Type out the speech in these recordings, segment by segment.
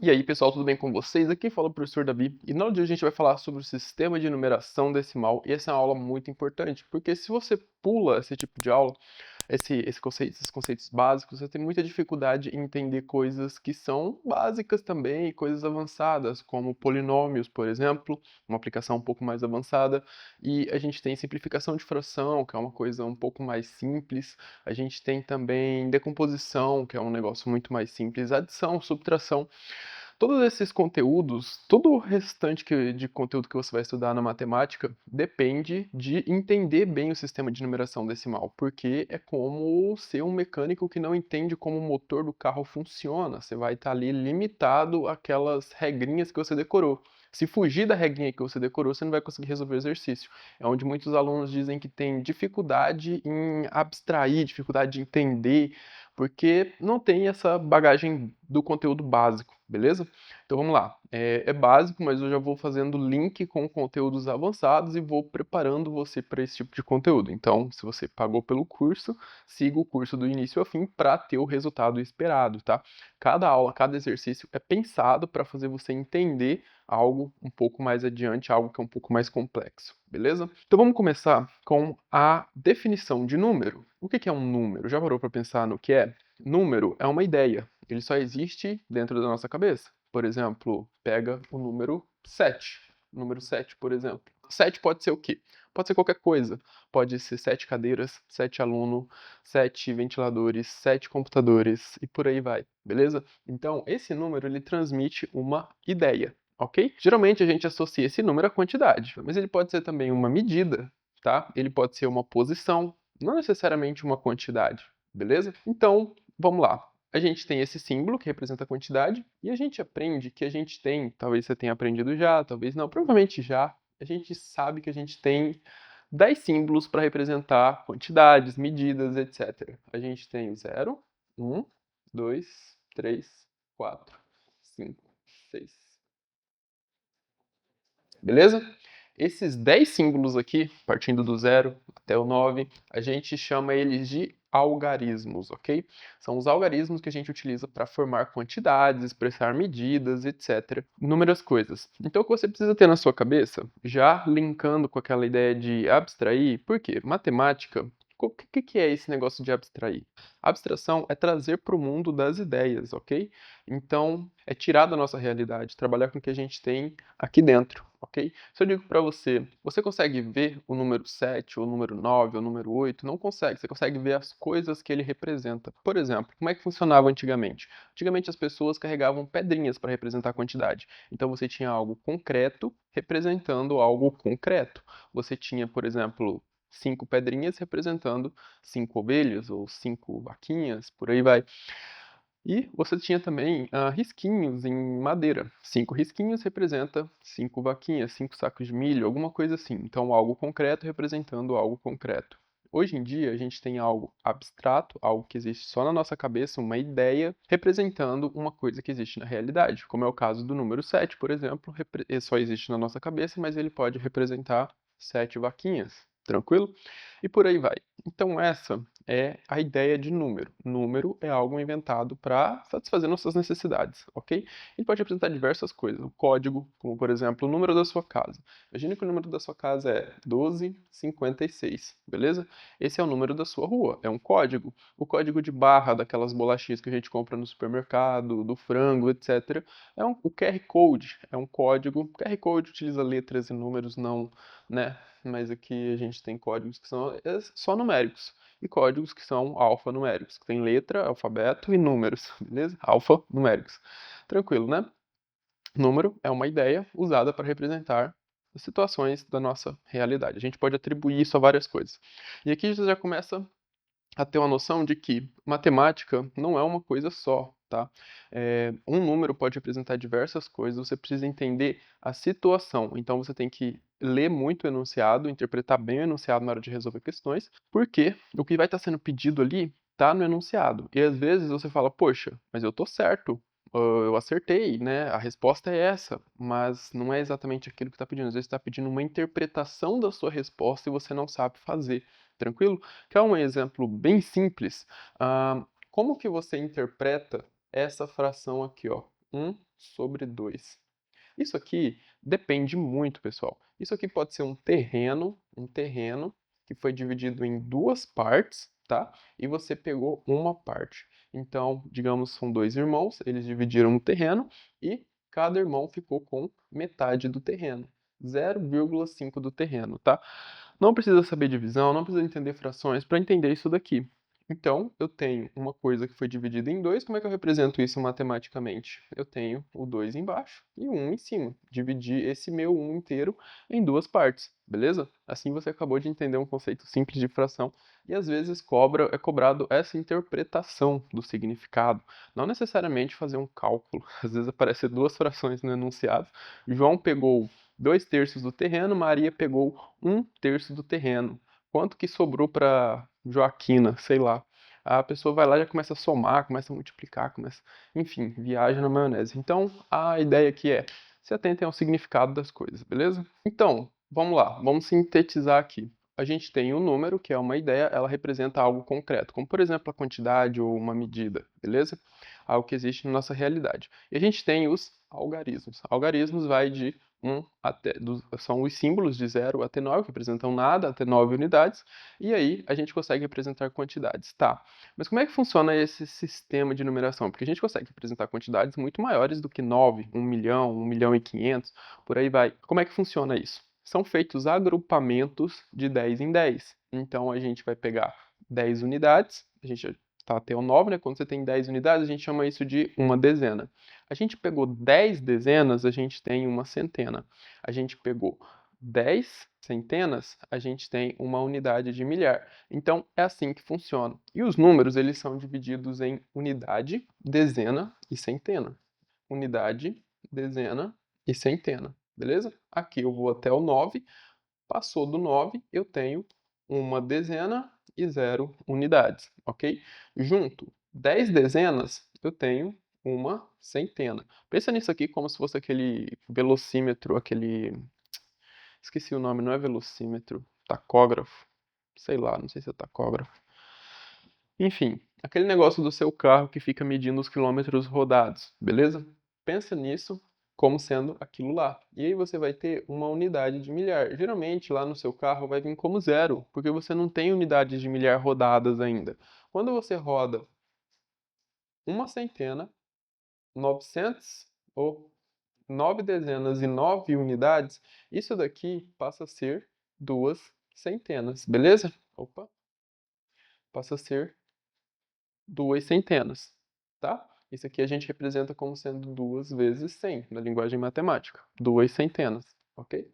E aí, pessoal, tudo bem com vocês? Aqui fala o professor Davi, e na aula de hoje a gente vai falar sobre o sistema de numeração decimal, e essa é uma aula muito importante, porque se você pula esse tipo de aula, esses conceitos básicos, você tem muita dificuldade em entender coisas que são básicas também, e coisas avançadas, como polinômios, por exemplo, uma aplicação um pouco mais avançada, e a gente tem simplificação de fração, que é uma coisa um pouco mais simples, a gente tem também decomposição, que é um negócio muito mais simples, adição, subtração. Todos esses conteúdos, todo o restante de conteúdo que você vai estudar na matemática depende de entender bem o sistema de numeração decimal, porque é como ser um mecânico que não entende como o motor do carro funciona. Você vai estar ali limitado àquelas regrinhas que você decorou. Se fugir da regrinha que você decorou, você não vai conseguir resolver o exercício. É onde muitos alunos dizem que tem dificuldade em abstrair, dificuldade de entender, porque não tem essa bagagem do conteúdo básico, beleza? Então vamos lá. É básico, mas eu já vou fazendo link com conteúdos avançados e vou preparando você para esse tipo de conteúdo. Então, se você pagou pelo curso, siga o curso do início ao fim para ter o resultado esperado, tá? Cada aula, cada exercício é pensado para fazer você entender algo um pouco mais adiante, algo que é um pouco mais complexo, beleza? Então vamos começar com a definição de número. O que é um número? Já parou para pensar no que é? Número é uma ideia, ele só existe dentro da nossa cabeça. Por exemplo, pega o número 7. Número 7, por exemplo. 7 pode ser o quê? Pode ser qualquer coisa. Pode ser 7 cadeiras, 7 alunos, 7 ventiladores, 7 computadores e por aí vai, beleza? Então, esse número ele transmite uma ideia, ok? Geralmente a gente associa esse número à quantidade, mas ele pode ser também uma medida, tá? Ele pode ser uma posição, não necessariamente uma quantidade, beleza? Então, vamos lá. A gente tem esse símbolo que representa a quantidade e a gente aprende que a gente tem, talvez você tenha aprendido já, talvez não, provavelmente já, a gente sabe que a gente tem 10 símbolos para representar quantidades, medidas, etc. A gente tem o 0, 1, 2, 3, 4, 5, 6. Beleza? Esses 10 símbolos aqui, partindo do 0 até o 9, a gente chama eles de algarismos, ok? São os algarismos que a gente utiliza para formar quantidades, expressar medidas, etc. Inúmeras coisas. Então, o que você precisa ter na sua cabeça, já linkando com aquela ideia de abstrair, por quê? Matemática, o que é esse negócio de abstrair? Abstração é trazer para o mundo das ideias, ok? Então, é tirar da nossa realidade, trabalhar com o que a gente tem aqui dentro, ok? Se eu digo para você, você consegue ver o número 7, o número 9, o número 8? Não consegue, você consegue ver as coisas que ele representa. Por exemplo, como é que funcionava antigamente? Antigamente as pessoas carregavam pedrinhas para representar a quantidade. Então você tinha algo concreto representando algo concreto. Você tinha, por exemplo, 5 pedrinhas representando 5 ovelhas ou 5 vaquinhas, por aí vai. E você tinha também risquinhos em madeira. 5 risquinhos representa 5 vaquinhas, 5 sacos de milho, alguma coisa assim. Então, algo concreto representando algo concreto. Hoje em dia, a gente tem algo abstrato, algo que existe só na nossa cabeça, uma ideia, representando uma coisa que existe na realidade, como é o caso do número 7, por exemplo, ele só existe na nossa cabeça, mas ele pode representar 7 vaquinhas, tranquilo? E por aí vai. Então, essa é a ideia de número. Número é algo inventado para satisfazer nossas necessidades, ok? Ele pode representar diversas coisas. O código, como por exemplo, o número da sua casa. Imagine que o número da sua casa é 1256, beleza? Esse é o número da sua rua, é um código. O código de barra daquelas bolachinhas que a gente compra no supermercado, do frango, etc. O QR Code, é um código. O QR Code utiliza letras e números, não, né? Mas aqui a gente tem códigos que são só numéricos e códigos que são alfanuméricos, que tem letra, alfabeto e números, beleza? Alfanuméricos. Tranquilo, né? Número é uma ideia usada para representar as situações da nossa realidade. A gente pode atribuir isso a várias coisas. E aqui você já começa a ter uma noção de que matemática não é uma coisa só, tá? Um número pode representar diversas coisas, você precisa entender a situação. Então você tem que ler muito o enunciado, interpretar bem o enunciado na hora de resolver questões, porque o que vai estar sendo pedido ali está no enunciado. E às vezes você fala, poxa, mas eu tô certo. Eu acertei, né? A resposta é essa, mas não é exatamente aquilo que está pedindo. Às vezes está pedindo uma interpretação da sua resposta e você não sabe fazer. Tranquilo? Quer um exemplo bem simples? Como que você interpreta essa fração aqui, ó? 1 sobre 2. Isso aqui depende muito, pessoal. Isso aqui pode ser um terreno que foi dividido em duas partes, tá? E você pegou uma parte. Então, digamos, são dois irmãos, eles dividiram o terreno e cada irmão ficou com metade do terreno, 0,5 do terreno, tá? Não precisa saber divisão, não precisa entender frações para entender isso daqui. Então, eu tenho uma coisa que foi dividida em 2, como é que eu represento isso matematicamente? Eu tenho o 2 embaixo e o 1 em cima. Dividi esse meu 1 inteiro em duas partes, beleza? Assim você acabou de entender um conceito simples de fração e às vezes é cobrado essa interpretação do significado, não necessariamente fazer um cálculo. Às vezes aparecem duas frações no enunciado. João pegou 2/3 do terreno, Maria pegou 1/3 do terreno. Quanto que sobrou para Joaquina? Sei lá. A pessoa vai lá e já começa a somar, começa a multiplicar, enfim, viaja na maionese. Então, a ideia aqui é se atentem ao significado das coisas, beleza? Então, vamos lá, vamos sintetizar aqui. A gente tem um número, que é uma ideia, ela representa algo concreto, como por exemplo a quantidade ou uma medida, beleza? Algo que existe na nossa realidade. E a gente tem os algarismos. Algarismos vai de são os símbolos de 0 até 9, que representam nada, até 9 unidades, e aí a gente consegue representar quantidades. Tá, mas como é que funciona esse sistema de numeração? Porque a gente consegue representar quantidades muito maiores do que 9, 1 milhão, 1 milhão e 500, por aí vai. Como é que funciona isso? São feitos agrupamentos de 10 em 10. Então a gente vai pegar 10 unidades, a gente tá até o 9, né? Quando você tem 10 unidades, a gente chama isso de uma dezena. A gente pegou 10 dezenas, a gente tem uma centena. A gente pegou 10 centenas, a gente tem uma unidade de milhar. Então, é assim que funciona. E os números, eles são divididos em unidade, dezena e centena. Unidade, dezena e centena, beleza? Aqui eu vou até o 9, passou do 9, eu tenho uma dezena e 0 unidades, ok? Junto 10 dezenas, eu tenho uma centena. Pensa nisso aqui como se fosse aquele velocímetro, esqueci o nome, não é velocímetro, tacógrafo. Sei lá, não sei se é tacógrafo. Enfim, aquele negócio do seu carro que fica medindo os quilômetros rodados, beleza? Pensa nisso como sendo aquilo lá. E aí você vai ter uma unidade de milhar. Geralmente lá no seu carro vai vir como 0, porque você não tem unidades de milhar rodadas ainda. Quando você roda uma centena, 900 ou 9 dezenas e 9 unidades, isso daqui passa a ser duas centenas, beleza? Opa, passa a ser duas centenas, tá? Isso aqui a gente representa como sendo 2 vezes 100 na linguagem matemática. Duas centenas, ok?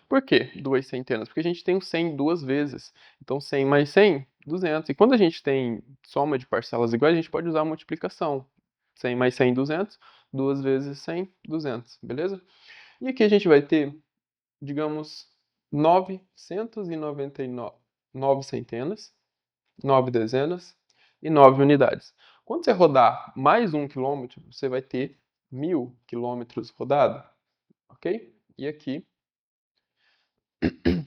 Por que duas centenas? Porque a gente tem o 100 duas vezes. Então, 100 mais 100, 200. E quando a gente tem soma de parcelas iguais, a gente pode usar a multiplicação. 100 mais 100, 200. 2 vezes 100, 200. Beleza? E aqui a gente vai ter, digamos, 999 centenas, 9 dezenas e 9 unidades. Quando você rodar mais 1 quilômetro, você vai ter 1000 quilômetros rodado, ok? E aqui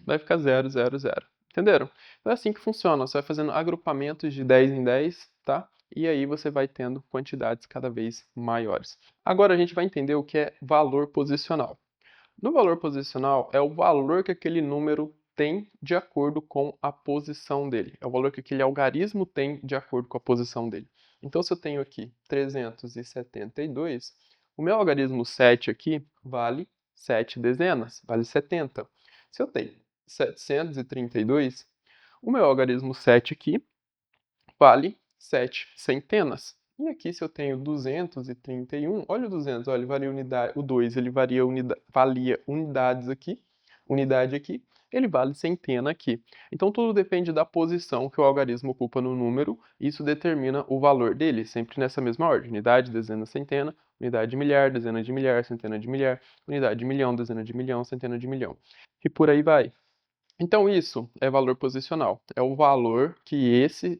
vai ficar 0, 0, 0. Entenderam? Então é assim que funciona. Você vai fazendo agrupamentos de 10 em 10, tá? E aí você vai tendo quantidades cada vez maiores. Agora a gente vai entender o que é valor posicional. No valor posicional é o valor que aquele número tem de acordo com a posição dele. É o valor que aquele algarismo tem de acordo com a posição dele. Então, se eu tenho aqui 372, o meu algarismo 7 aqui vale 7 dezenas, vale 70. Se eu tenho 732, o meu algarismo 7 aqui vale 7 centenas. E aqui, se eu tenho 231, olha o 200, olha, ele varia unidade, o 2 ele varia valia unidades aqui, unidade aqui, ele vale centena aqui. Então, tudo depende da posição que o algarismo ocupa no número, e isso determina o valor dele, sempre nessa mesma ordem: unidade, dezena, centena, unidade de milhar, dezena de milhar, centena de milhar, unidade de milhão, dezena de milhão, centena de milhão. E por aí vai. Então, isso é valor posicional. É o valor que esse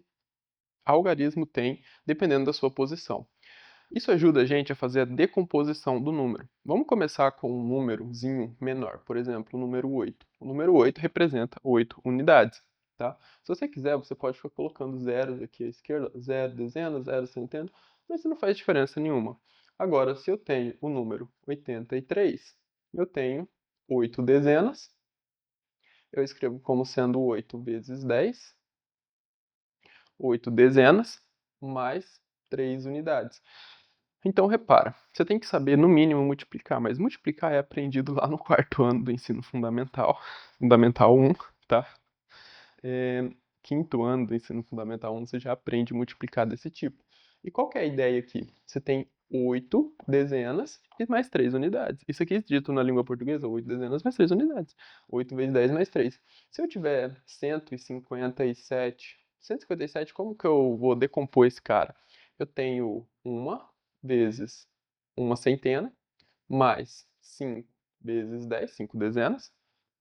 algarismo tem, dependendo da sua posição. Isso ajuda a gente a fazer a decomposição do número. Vamos começar com um númerozinho menor, por exemplo, o número 8. O número 8 representa 8 unidades, tá? Se você quiser, você pode ficar colocando zeros aqui à esquerda, 0 dezenas, 0 centenas, mas isso não faz diferença nenhuma. Agora, se eu tenho o número 83, eu tenho 8 dezenas, eu escrevo como sendo 8 vezes 10, 8 dezenas, mais 3 unidades. Então, repara, você tem que saber, no mínimo, multiplicar, mas multiplicar é aprendido lá no quarto ano do ensino fundamental, Fundamental 1, tá? Quinto ano do ensino fundamental 1, você já aprende multiplicar desse tipo. E qual que é a ideia aqui? Você tem 8 dezenas e mais 3 unidades. Isso aqui é dito na língua portuguesa, 8 dezenas mais 3 unidades. 8 vezes 10 mais 3. Se eu tiver 157, como que eu vou decompor esse cara? Eu tenho 1 vezes uma centena, mais 5 vezes 10, 5 dezenas,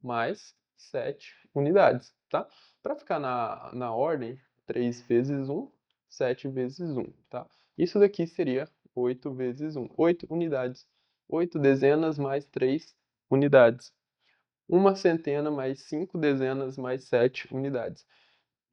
mais 7 unidades, tá? Para ficar na ordem, 3 vezes 1, 7 vezes 1, tá? Isso daqui seria 8 vezes 1, 8 unidades. 8 dezenas mais 3 unidades. Uma centena mais 5 dezenas mais 7 unidades.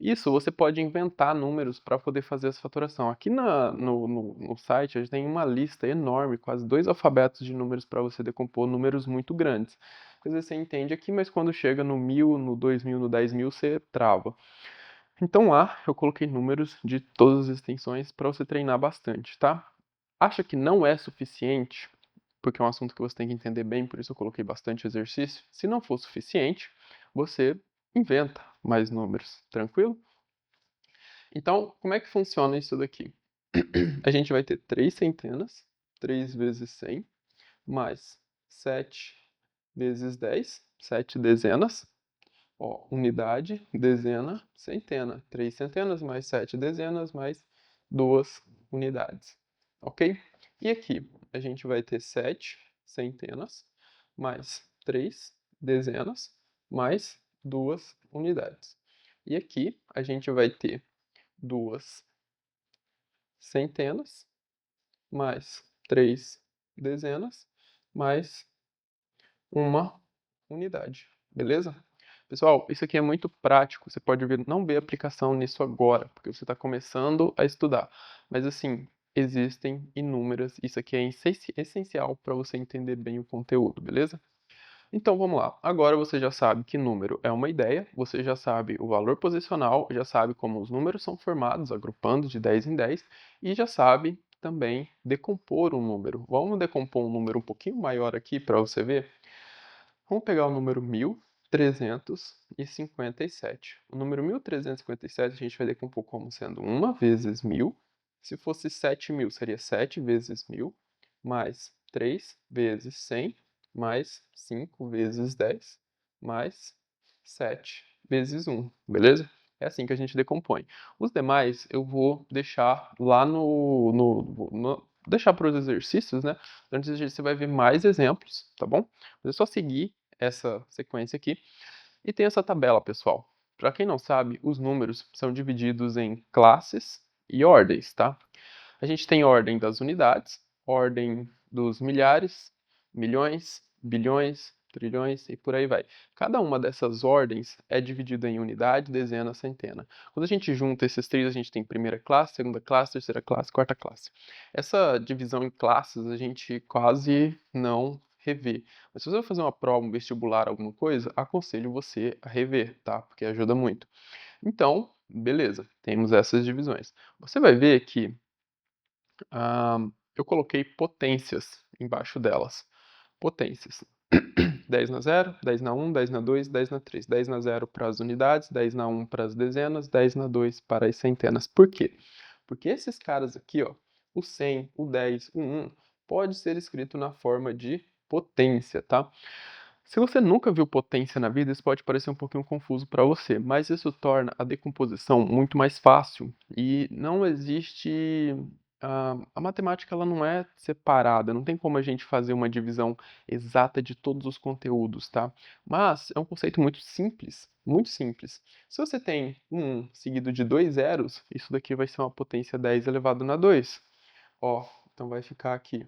Isso você pode inventar números para poder fazer essa fatoração. Aqui no site a gente tem uma lista enorme, quase 2 alfabetos de números para você decompor números muito grandes. Às vezes você entende aqui, mas quando chega no 1000, no 2000, no 10.000, você trava. Então lá eu coloquei números de todas as extensões para você treinar bastante, tá? Acha que não é suficiente, porque é um assunto que você tem que entender bem, por isso eu coloquei bastante exercício. Se não for suficiente, você inventa mais números, tranquilo? Então, como é que funciona isso daqui? A gente vai ter 3 centenas, 3 vezes 100, mais 7 vezes 10, 7 dezenas. Ó, unidade, dezena, centena. 3 centenas mais 7 dezenas mais 2 unidades. Ok? E aqui a gente vai ter 7 centenas mais 3 dezenas mais 2 unidades. E aqui a gente vai ter 2 centenas mais 3 dezenas mais uma unidade. Beleza? Pessoal, isso aqui é muito prático. Você pode ver, não ver aplicação nisso agora, porque você está começando a estudar. Mas assim, existem inúmeras. Isso aqui é essencial para você entender bem o conteúdo, beleza? Então vamos lá. Agora você já sabe que número é uma ideia, você já sabe o valor posicional, já sabe como os números são formados, agrupando de 10 em 10, e já sabe também decompor um número. Vamos decompor um número um pouquinho maior aqui para você ver? Vamos pegar o número 1357. O número 1357 a gente vai decompor como sendo 1 vezes 1000. Se fosse 7.000, seria 7 vezes 1000, mais 3 vezes 100, mais 5 vezes 10, mais 7 vezes 1, beleza? É assim que a gente decompõe. Os demais eu vou deixar lá deixar para os exercícios, né? Durante os exercícios você vai ver mais exemplos, tá bom? Mas é só seguir essa sequência aqui. E tem essa tabela, pessoal. Para quem não sabe, os números são divididos em classes e ordens, tá? A gente tem ordem das unidades, ordem dos milhares, milhões, bilhões, trilhões e por aí vai. Cada uma dessas ordens é dividida em unidade, dezena, centena. Quando a gente junta esses três, a gente tem primeira classe, segunda classe, terceira classe, quarta classe. Essa divisão em classes a gente quase não revê. Mas se você vai fazer uma prova, um vestibular, alguma coisa, aconselho você a rever, tá? Porque ajuda muito. Então, beleza, temos essas divisões. Você vai ver que eu coloquei potências embaixo delas. Potências. 10 na 0, 10 na 1, 10 na 2, 10 na 3. 10 na 0 para as unidades, 10 na 1 para as dezenas, 10 na 2 para as centenas. Por quê? Porque esses caras aqui, ó, o 100, o 10, o 1, pode ser escrito na forma de potência, tá? Se você nunca viu potência na vida, isso pode parecer um pouquinho confuso para você, mas isso torna a decomposição muito mais fácil e não existe. A matemática ela não é separada, não tem como a gente fazer uma divisão exata de todos os conteúdos, tá? Mas é um conceito muito simples, muito simples. Se você tem um 1 seguido de dois zeros, isso daqui vai ser uma potência 10 elevado na 2. Ó, então vai ficar aqui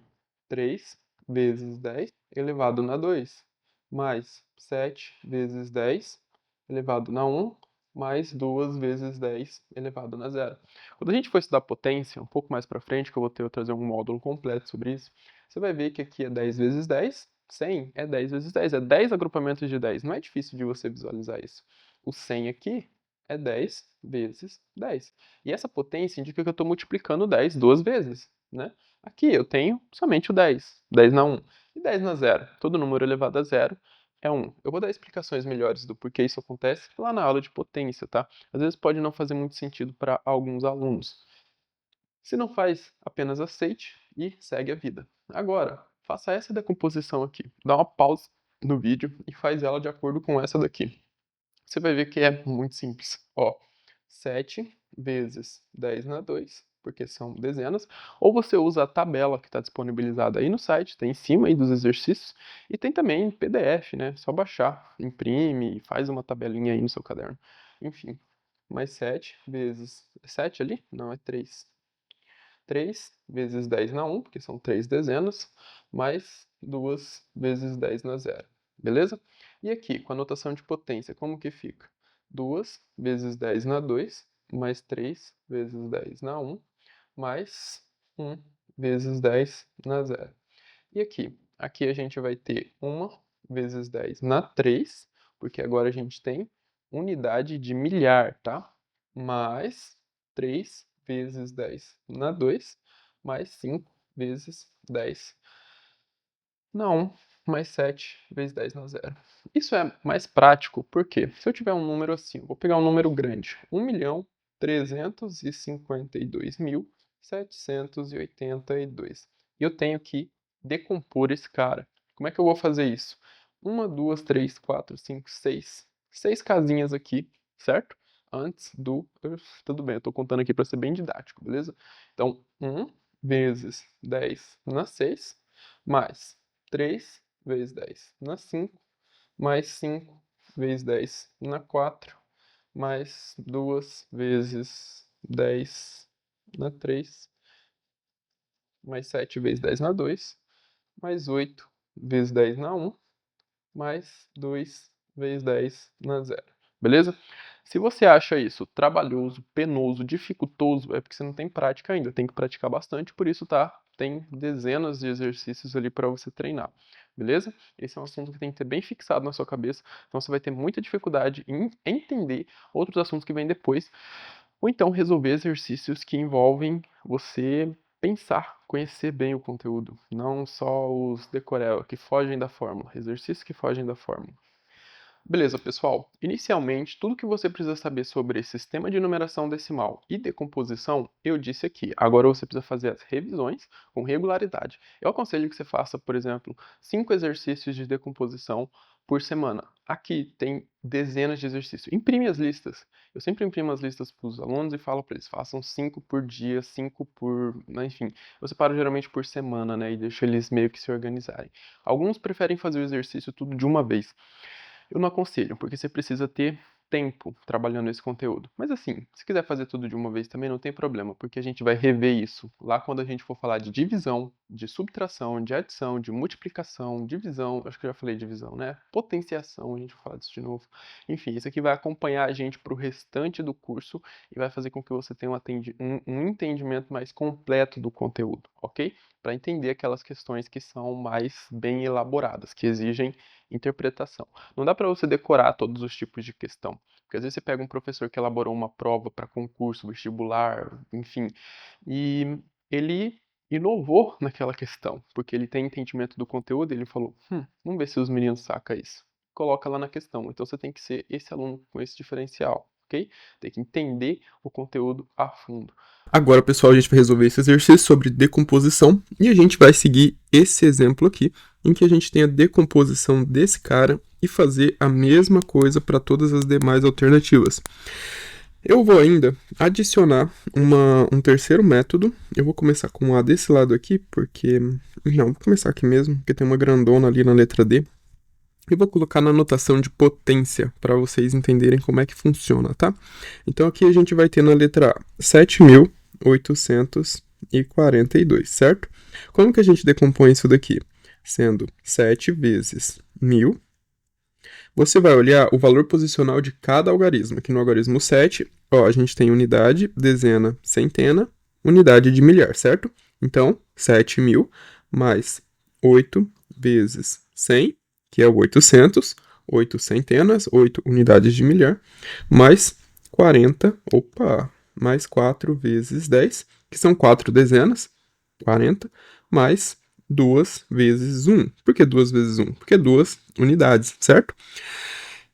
3 vezes 10 elevado na 2, mais 7 vezes 10 elevado na 1, mais 2 vezes 10 elevado a zero. Quando a gente for estudar potência, um pouco mais para frente, que eu vou trazer um módulo completo sobre isso, você vai ver que aqui é 10 vezes 10, 100 é 10 vezes 10, é 10 agrupamentos de 10. Não é difícil de você visualizar isso. O 100 aqui é 10 vezes 10. E essa potência indica que eu estou multiplicando 10 duas vezes, né? Aqui eu tenho somente o 10, 10 na 1 e 10 na 0. Todo número elevado a 0 é 1. Eu vou dar explicações melhores do porquê isso acontece lá na aula de potência, tá? Às vezes pode não fazer muito sentido para alguns alunos. Se não faz, apenas aceite e segue a vida. Agora, faça essa decomposição aqui. Dá uma pausa no vídeo e faz ela de acordo com essa daqui. Você vai ver que é muito simples. Ó, 7 vezes 10 na 2, porque são dezenas, ou você usa a tabela que está disponibilizada aí no site, tem em cima aí dos exercícios, e tem também PDF, né? Só baixar, imprime e faz uma tabelinha aí no seu caderno. Enfim, mais 7 vezes... 7 ali? Não, é 3. 3 vezes 10 na 1, porque são 3 dezenas, mais 2 vezes 10 na 0. Beleza? E aqui, com a notação de potência, como que fica? 2 vezes 10 na 2, mais 3 vezes 10 na 1, mais 1 vezes 10 na 0. E aqui? Aqui a gente vai ter 1 vezes 10 na 3, porque agora a gente tem unidade de milhar, tá? Mais 3 vezes 10 na 2, mais 5 vezes 10 na 1, mais 7 vezes 10 na 0. Isso é mais prático, porque se eu tiver um número assim, vou pegar um número grande, 1.352.782. E eu tenho que decompor esse cara. Como é que eu vou fazer isso? 1, 2, 3, 4, 5, 6. 6 casinhas aqui, certo? Antes do... Tudo bem, eu tô contando aqui para ser bem didático, beleza? Então, 1 vezes 10 na 6, mais 3 vezes 10 na 5, mais 5 vezes 10 na 4, mais 2 vezes 10 na 3, mais 7 vezes 10 na 2, mais 8 vezes 10 na 1, mais 2 vezes 10 na 0. Beleza? Se você acha isso trabalhoso, penoso, dificultoso, é porque você não tem prática ainda. Tem que praticar bastante, por isso tá, tem dezenas de exercícios ali para você treinar. Beleza? Esse é um assunto que tem que ter bem fixado na sua cabeça, então você vai ter muita dificuldade em entender outros assuntos que vêm depois, ou então resolver exercícios que envolvem você pensar, conhecer bem o conteúdo, não só os decoreba que fogem da fórmula, exercícios que fogem da fórmula. Beleza, pessoal. Inicialmente, tudo que você precisa saber sobre sistema de numeração decimal e decomposição, eu disse aqui. Agora você precisa fazer as revisões com regularidade. Eu aconselho que você faça, por exemplo, 5 exercícios de decomposição por semana. Aqui tem dezenas de exercícios. Imprime as listas. Eu sempre imprimo as listas para os alunos e falo para eles, façam 5 por dia, 5 por... Enfim, eu separo geralmente por semana, né? E deixo eles meio que se organizarem. Alguns preferem fazer o exercício tudo de uma vez. Eu não aconselho, porque você precisa ter tempo trabalhando esse conteúdo. Mas assim, se quiser fazer tudo de uma vez também não tem problema, porque a gente vai rever isso lá quando a gente for falar de divisão, de subtração, de adição, de multiplicação, divisão, acho que eu já falei divisão, né? Potenciação, a gente vai falar disso de novo. Enfim, isso aqui vai acompanhar a gente para o restante do curso e vai fazer com que você tenha um entendimento mais completo do conteúdo, ok? Para entender aquelas questões que são mais bem elaboradas, que exigem interpretação. Não dá para você decorar todos os tipos de questão, porque às vezes você pega um professor que elaborou uma prova para concurso, vestibular, enfim, e ele inovou naquela questão, porque ele tem entendimento do conteúdo e ele falou, vamos ver se os meninos sacam isso. Coloca lá na questão. Então você tem que ser esse aluno com esse diferencial, ok? Tem que entender o conteúdo a fundo. Agora, pessoal, a gente vai resolver esse exercício sobre decomposição e a gente vai seguir esse exemplo aqui, em que a gente tem a decomposição desse cara e fazer a mesma coisa para todas as demais alternativas. Eu vou ainda adicionar um terceiro método. Eu vou começar com A desse lado aqui, porque... Não, vou começar aqui mesmo, porque tem uma grandona ali na letra D. E vou colocar na notação de potência, para vocês entenderem como é que funciona, tá? Então aqui a gente vai ter na letra A 7.842, certo? Como que a gente decompõe isso daqui? Sendo 7 vezes 1.000 Você vai olhar o valor posicional de cada algarismo. Aqui no algarismo 7, ó, a gente tem unidade, dezena, centena, unidade de milhar, certo? Então, 7.000 mais 8 vezes 100, que é o 800, 8 centenas, 8 unidades de milhar, mais 40, mais 4 vezes 10, que são 4 dezenas, 40, mais 2 vezes 1. Por que 2 vezes 1? Porque 2 unidades, certo?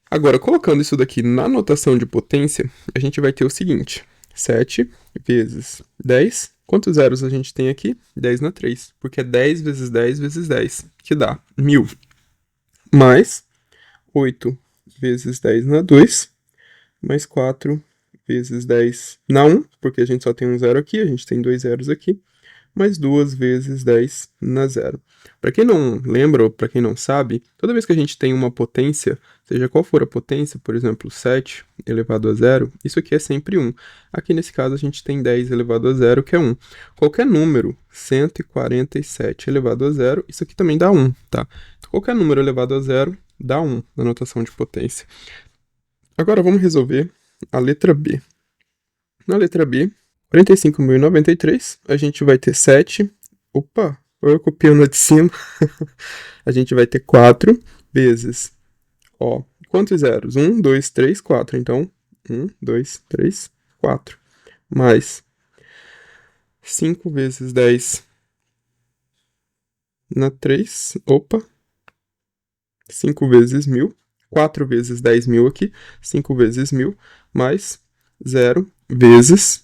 Agora, colocando isso daqui na notação de potência, a gente vai ter o seguinte: 7 vezes 10. Quantos zeros a gente tem aqui? 10 na 3, porque é 10 vezes 10 vezes 10, que dá 1.000. Mais 8 vezes 10 na 2, mais 4 vezes 10 na 1, porque a gente só tem um zero aqui, a gente tem 2 zeros aqui, mais 2 vezes 10 na 0. Para quem não lembra ou para quem não sabe, toda vez que a gente tem uma potência, seja qual for a potência, por exemplo, 7 elevado a 0, isso aqui é sempre 1. Aqui nesse caso a gente tem 10 elevado a 0, que é 1. Qualquer número, 147 elevado a 0, isso aqui também dá 1, tá? Então, qualquer número elevado a 0 dá 1 na notação de potência. Agora vamos resolver a letra B. Na letra B, 45.093, a gente vai ter 7. Eu copiando a de cima. A gente vai ter 4 vezes, ó, quantos zeros? 1, 2, 3, 4. Então, 1, 2, 3, 4. Mais 5 vezes 10 na 3. 5 vezes 1.000. 4 vezes 10.000 aqui. 5 vezes 1.000. Mais 0 vezes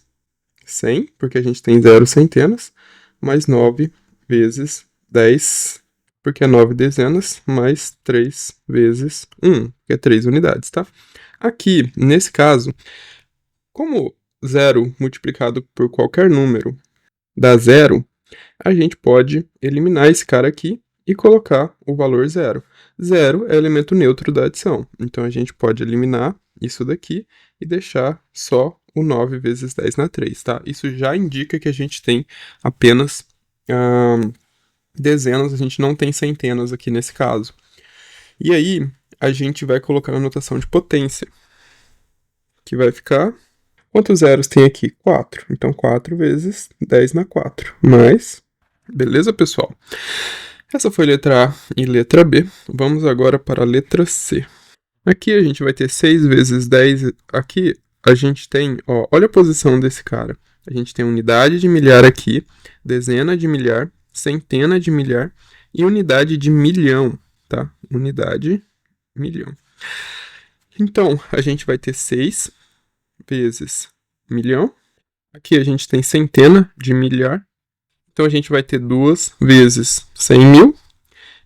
100, porque a gente tem 0 centenas, mais 9 vezes 10, porque é 9 dezenas, mais 3 vezes 1, que é 3 unidades, tá? Aqui, nesse caso, como 0 multiplicado por qualquer número dá 0, a gente pode eliminar esse cara aqui e colocar o valor 0. 0 é o elemento neutro da adição, então a gente pode eliminar isso daqui e deixar só o 9 vezes 10 na 3, tá? Isso já indica que a gente tem apenas dezenas, a gente não tem centenas aqui nesse caso. E aí, a gente vai colocar na notação de potência, que vai ficar... Quantos zeros tem aqui? 4. Então, 4 vezes 10 na 4. Mais... Beleza, pessoal? Essa foi letra A e letra B. Vamos agora para a letra C. Aqui a gente vai ter 6 vezes 10. Aqui a gente tem, ó, olha a posição desse cara. A gente tem unidade de milhar aqui, dezena de milhar, centena de milhar e unidade de milhão, tá? Unidade, milhão. Então, a gente vai ter 6 vezes milhão. Aqui a gente tem centena de milhar. Então, a gente vai ter 2 vezes 100.000.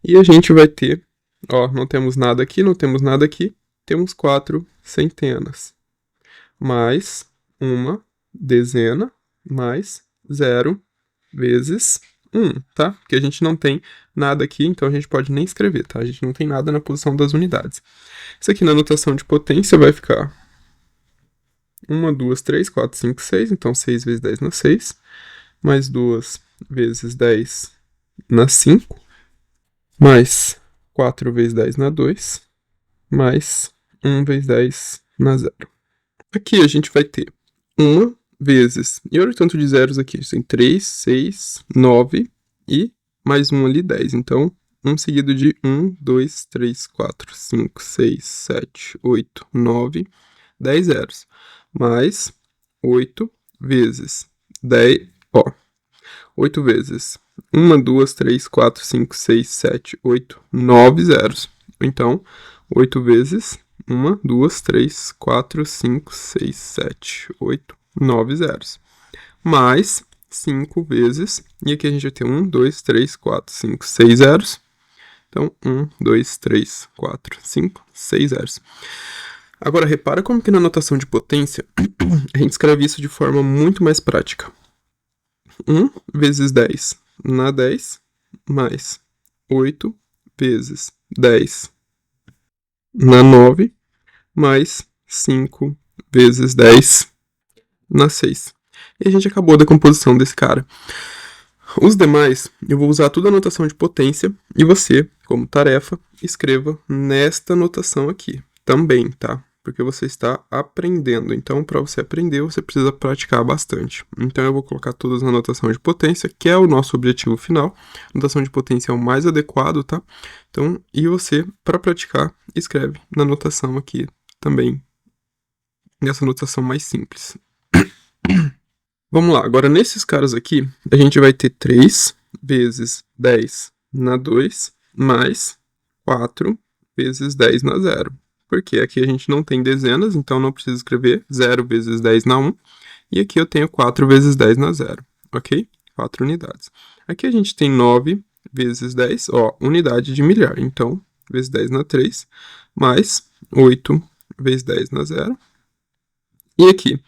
E a gente vai ter, ó, não temos nada aqui, não temos nada aqui. Temos 4 centenas. Mais uma dezena, mais 0 vezes 1, tá? Porque a gente não tem nada aqui, então a gente pode nem escrever, tá? A gente não tem nada na posição das unidades. Isso aqui na notação de potência vai ficar 1, 2, 3, 4, 5, 6. Então, 6 vezes 10 na 6. Mais 2 vezes 10 na 5. Mais 4 vezes 10 na 2. Mais 1 vezes 10 na 0. Aqui a gente vai ter 1 vezes... E olha o tanto de zeros aqui. A gente tem 3, 6, 9 e mais 1 ali, 10. Então, 1 seguido de 1, 2, 3, 4, 5, 6, 7, 8, 9, 10 zeros. Mais 8 vezes 10... Ó, 8 vezes 1, 2, 3, 4, 5, 6, 7, 8, 9 zeros. Então, 8 vezes 1, 2, 3, 4, 5, 6, 7, 8, 9 zeros. Mais 5 vezes, e aqui a gente vai ter 1, 2, 3, 4, 5, 6 zeros. Então, 1, 2, 3, 4, 5, 6 zeros. Agora, repara como que na notação de potência, a gente escreve isso de forma muito mais prática. 1 vezes 10 na 10, mais 8 vezes 10 na 9, mais 5 vezes 10 na 6. E a gente acabou a decomposição desse cara. Os demais, eu vou usar toda a notação de potência e você, como tarefa, escreva nesta notação aqui também, tá? Porque você está aprendendo. Então, para você aprender, você precisa praticar bastante. Então, eu vou colocar todas na notação de potência, que é o nosso objetivo final. A notação de potência é o mais adequado, tá? Então, e você, para praticar, escreve na notação aqui também, nessa notação mais simples. Vamos lá, agora nesses caras aqui, a gente vai ter 3 vezes 10 na 2, mais 4 vezes 10 na 0. Porque aqui a gente não tem dezenas, então não precisa escrever 0 vezes 10 na 1. E aqui eu tenho 4 vezes 10 na 0, ok? 4 unidades. Aqui a gente tem 9 vezes 10, ó, unidade de milhar. Então, vezes 10 na 3, mais 8 vezes 10 na 0. E aqui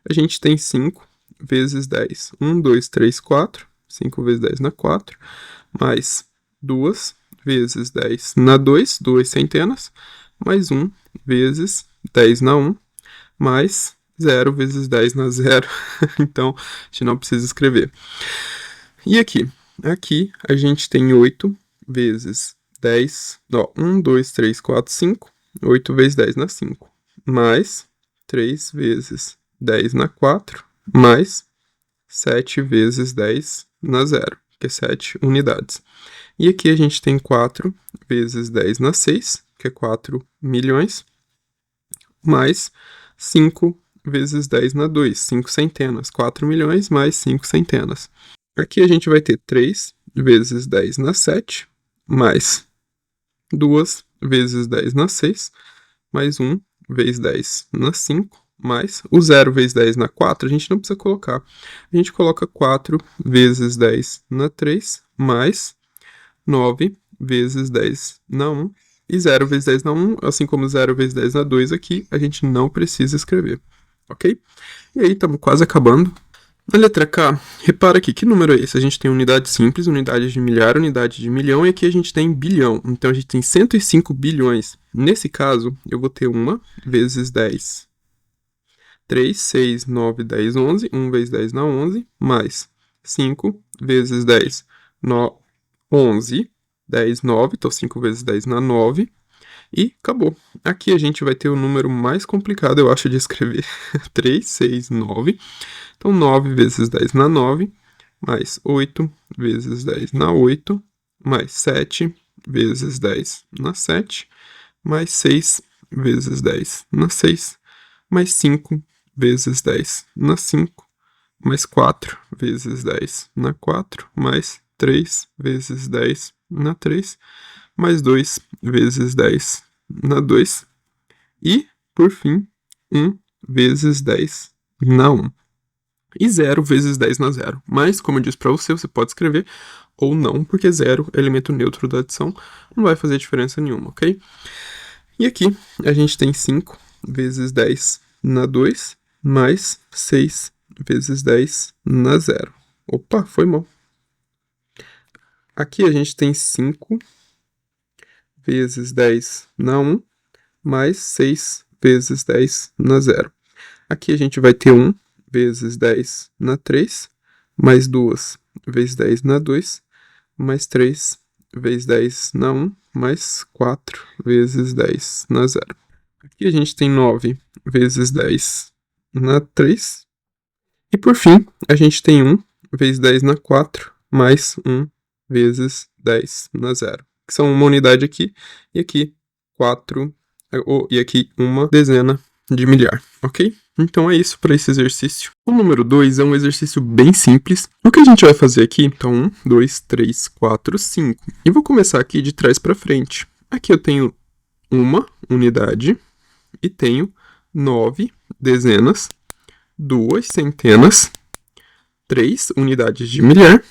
a gente tem 5 vezes 10. 1, 2, 3, 4. 5 vezes 10 na 4. Mais 2 vezes 10 na 2, 2 centenas. Mais 1 vezes 10 na 1. Mais 0 vezes 10 na 0. Então, a gente não precisa escrever. E aqui? Aqui a gente tem 8 vezes 10. Ó, 1, 2, 3, 4, 5. 8 vezes 10 na 5. Mais 3 vezes 10 na 4. Mais 7 vezes 10 na 0, que é 7 unidades. E aqui a gente tem 4 vezes 10 na 6, que é 4 milhões, mais 5 vezes 10 na 2, 5 centenas. 4 milhões mais 5 centenas. Aqui a gente vai ter 3 vezes 10 na 7, mais 2 vezes 10 na 6, mais 1 vezes 10 na 5, mais o 0 vezes 10 na 4, a gente não precisa colocar. A gente coloca 4 vezes 10 na 3, mais 9 vezes 10 na 1. E 0 vezes 10 na 1, assim como 0 vezes 10 na 2 aqui, a gente não precisa escrever, ok? E aí, estamos quase acabando. Na letra K, repara aqui, que número é esse? A gente tem unidade simples, unidade de milhar, unidade de milhão, e aqui a gente tem bilhão. Então, a gente tem 105 bilhões. Nesse caso, eu vou ter 1 vezes 10. 3, 6, 9, 10, 11. 1 vezes 10 na 11, mais 5 vezes 10 na 11. 10, 9, então 5 vezes 10 na 9. E acabou. Aqui a gente vai ter o número mais complicado, eu acho, de escrever. 3, 6, 9. Então, 9 vezes 10 na 9, mais 8 vezes 10 na 8, mais 7 vezes 10 na 7, mais 6 vezes 10 na 6, mais 5 vezes 10 na 5, mais 4 vezes 10 na 4, mais 3 vezes 10 na 3, mais 2 vezes 10 na 2, e, por fim, 1 vezes 10 na 1. E 0 vezes 10 na 0. Mas, como eu disse para você, você pode escrever ou não, porque 0 é elemento neutro da adição, não vai fazer diferença nenhuma, ok? E aqui a gente tem 5 vezes 10 na 2, mais 6 vezes 10 na 0. Opa, foi mal. Aqui a gente tem 5 vezes 10 na 1, mais 6 vezes 10 na 0. Aqui a gente vai ter 1 vezes 10 na 3, mais 2 vezes 10 na 2, mais 3 vezes 10 na 1, mais 4 vezes 10 na 0. Aqui a gente tem 9 vezes 10 na 3. E por fim, a gente tem 1 vezes 10 na 4, mais 1 vezes 10 na 0. Que são uma unidade aqui, e aqui 4, e aqui uma dezena de milhar, ok? Então é isso para esse exercício. O número 2 é um exercício bem simples. O que a gente vai fazer aqui? Então, 1, 2, 3, 4, 5. E vou começar aqui de trás para frente. Aqui eu tenho uma unidade e tenho 9 dezenas, 2 centenas, 3 unidades de milhar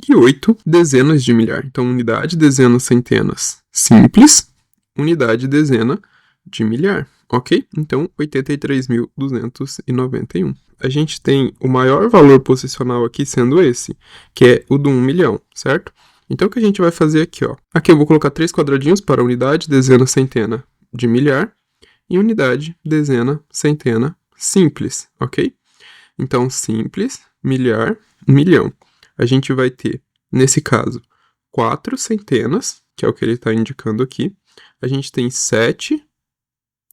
e 8 dezenas de milhar. Então, unidade, dezena, centenas, simples, unidade, dezena de milhar. Ok? Então, 83.291. A gente tem o maior valor posicional aqui sendo esse, que é o do 1 milhão, certo? Então, o que a gente vai fazer aqui, ó? Aqui eu vou colocar 3 quadradinhos para unidade, dezena, centena de milhar e unidade, dezena, centena, simples, ok? Então, simples, milhar, milhão. A gente vai ter nesse caso, 4 centenas, que é o que ele está indicando aqui. A gente tem 7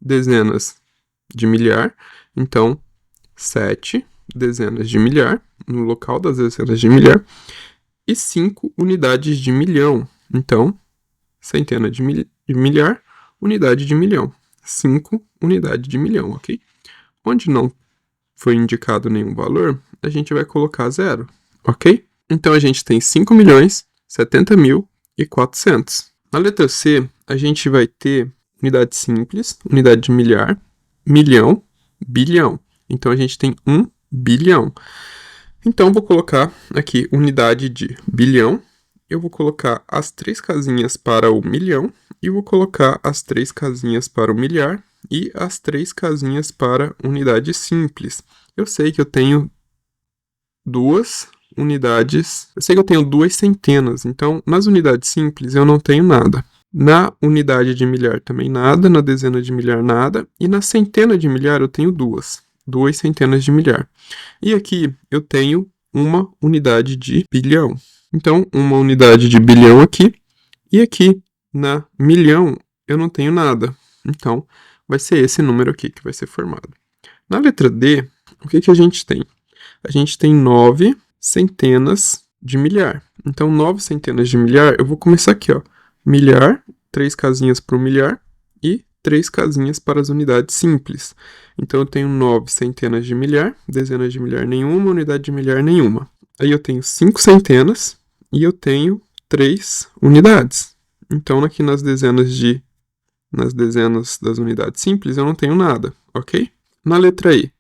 dezenas de milhar, então 7 dezenas de milhar, no local das dezenas de milhar, e 5 unidades de milhão. Então, centena de milhar, unidade de milhão. 5 unidades de milhão, ok? Onde não foi indicado nenhum valor, a gente vai colocar 0, ok? Então, a gente tem 5.070.400. Na letra C, a gente vai ter unidade simples, unidade de milhar, milhão, bilhão. Então, a gente tem 1 bilhão. Então, vou colocar aqui unidade de bilhão. Eu vou colocar as 3 casinhas para o milhão. E vou colocar as 3 casinhas para o milhar. E as 3 casinhas para unidade simples. Eu sei que eu tenho 2 unidades. Eu sei que eu tenho 2 centenas. Então, nas unidades simples, eu não tenho nada. Na unidade de milhar também nada. Na dezena de milhar nada. E na centena de milhar eu tenho 2 centenas de milhar. E aqui eu tenho uma unidade de bilhão. Então, uma unidade de bilhão aqui. E aqui, na milhão, eu não tenho nada. Então, vai ser esse número aqui que vai ser formado. Na letra D, o que a gente tem? A gente tem 9 centenas de milhar. Então, 9 centenas de milhar, eu vou começar aqui, ó. Milhar, 3 casinhas para o milhar e 3 casinhas para as unidades simples. Então, eu tenho 9 centenas de milhar, dezenas de milhar nenhuma, unidade de milhar nenhuma. Aí eu tenho 5 centenas e eu tenho 3 unidades. Então, aqui nas dezenas das unidades simples, eu não tenho nada, ok? Na letra E.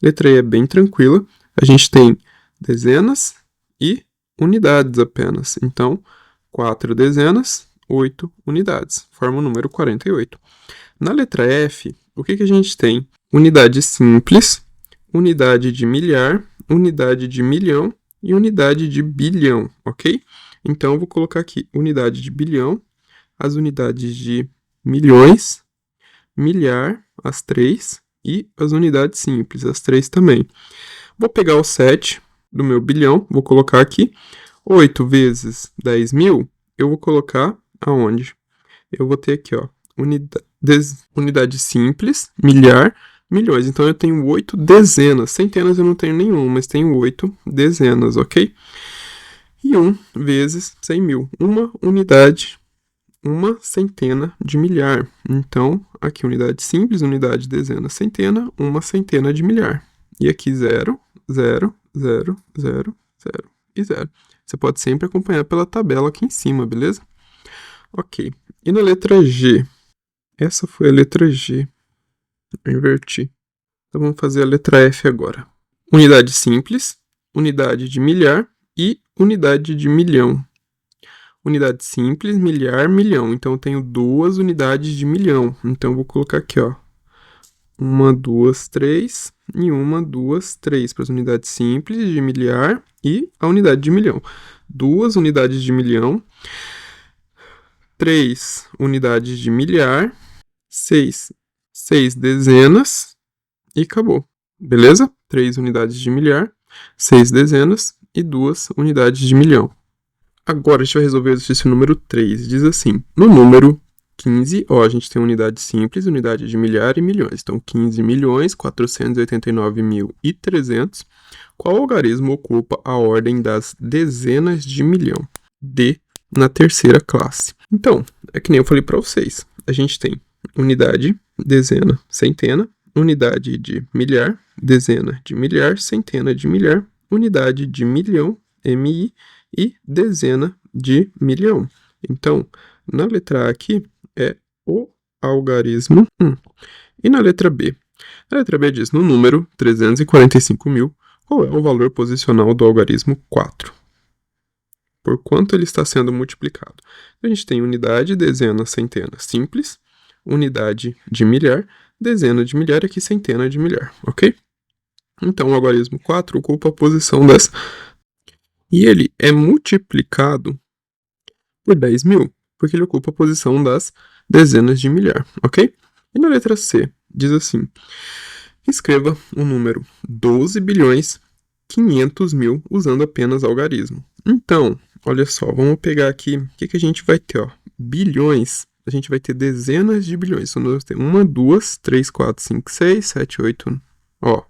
Letra E é bem tranquila. A gente tem dezenas e unidades apenas. Então, 4 dezenas, 8 unidades. Forma o número 48. Na letra F, o que a gente tem? Unidade simples, unidade de milhar, unidade de milhão e unidade de bilhão, ok? Então, eu vou colocar aqui unidade de bilhão, as unidades de milhões, milhar, as 3, e as unidades simples, as 3 também. Vou pegar o 7 do meu bilhão, vou colocar aqui. 8 vezes 10.000, eu vou colocar aonde? Eu vou ter aqui, ó, unidade simples, milhar, milhões. Então, eu tenho 8 dezenas. Centenas eu não tenho nenhum, mas tenho 8 dezenas, ok? E 1 vezes 100.000. Uma unidade, uma centena de milhar. Então, aqui unidade simples, unidade dezena, centena, uma centena de milhar. E aqui 0, 0, 0, 0, 0 e 0. Você pode sempre acompanhar pela tabela aqui em cima, beleza? Ok. E na letra G? Essa foi a letra G. Eu inverti. Então, vamos fazer a letra F agora. Unidade simples, unidade de milhar e unidade de milhão. Unidade simples, milhar, milhão. Então, eu tenho 2 unidades de milhão. Então, eu vou colocar aqui, ó. 1, 2, 3 e 1, 2, 3 para as unidades simples de milhar e a unidade de milhão. 2 unidades de milhão, 3 unidades de milhar, 6 dezenas e acabou. Beleza? 3 unidades de milhar, 6 dezenas e 2 unidades de milhão. Agora a gente vai resolver o exercício número 3. Diz assim, no número 15, ó, a gente tem unidade simples, unidade de milhar e milhões. Então, 15.489.300. Qual algarismo ocupa a ordem das dezenas de milhão? D, na terceira classe. Então, é que nem eu falei para vocês. A gente tem unidade, dezena, centena, unidade de milhar, dezena de milhar, centena de milhar, unidade de milhão, MI, e dezena de milhão. Então, na letra A aqui é o algarismo 1. E na letra B? A letra B diz, no número 345.000, qual é o valor posicional do algarismo 4? Por quanto ele está sendo multiplicado? A gente tem unidade, dezena, centena, simples, unidade de milhar, dezena de milhar e aqui centena de milhar, ok? Então, o algarismo 4 ocupa a posição dessa. E ele é multiplicado por 10.000, porque ele ocupa a posição das dezenas de milhar, ok? E na letra C, diz assim, escreva o número 12.500.000 usando apenas algarismo. Então, olha só, vamos pegar aqui, o que a gente vai ter, ó? Bilhões, a gente vai ter dezenas de bilhões. Então, nós temos 1, 2, 3, 4, 5, 6, 7, 8, ó.